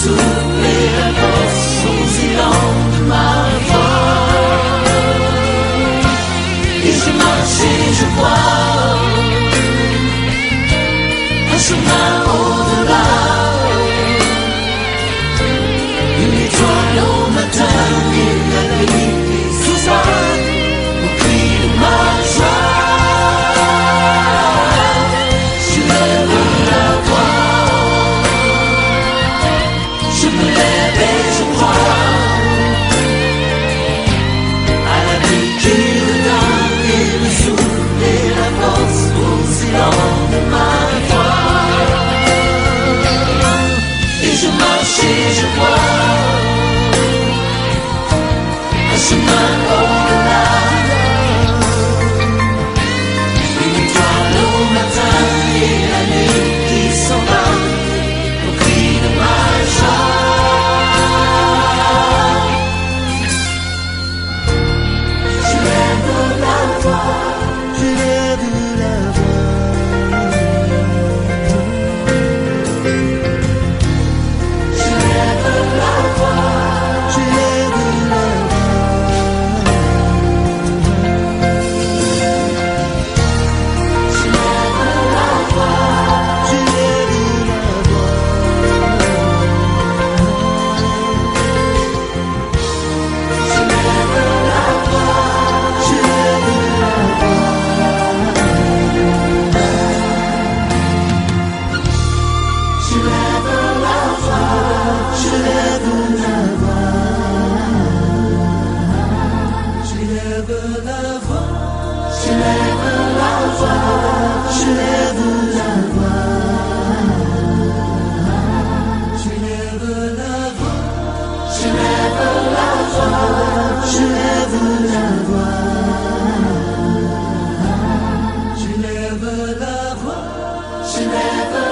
souffle et la force aux élans de ma voix. Et je marche et je vois un chemin au-delà, une étoile au matin et la nuit qui s'ouvre au cri de ma joie. Je lève la voix, je me lève et je crois à la vie qui redonne et le souffle et la force aux élans de ma voix. Et je marche et je vois un chemin au-delà, une étoile au matin et la nuit qui s'en va au cri de ma joie. Je lève la voix, je lève la voix. Je lève la voix, je lève la je lève la voix, je lève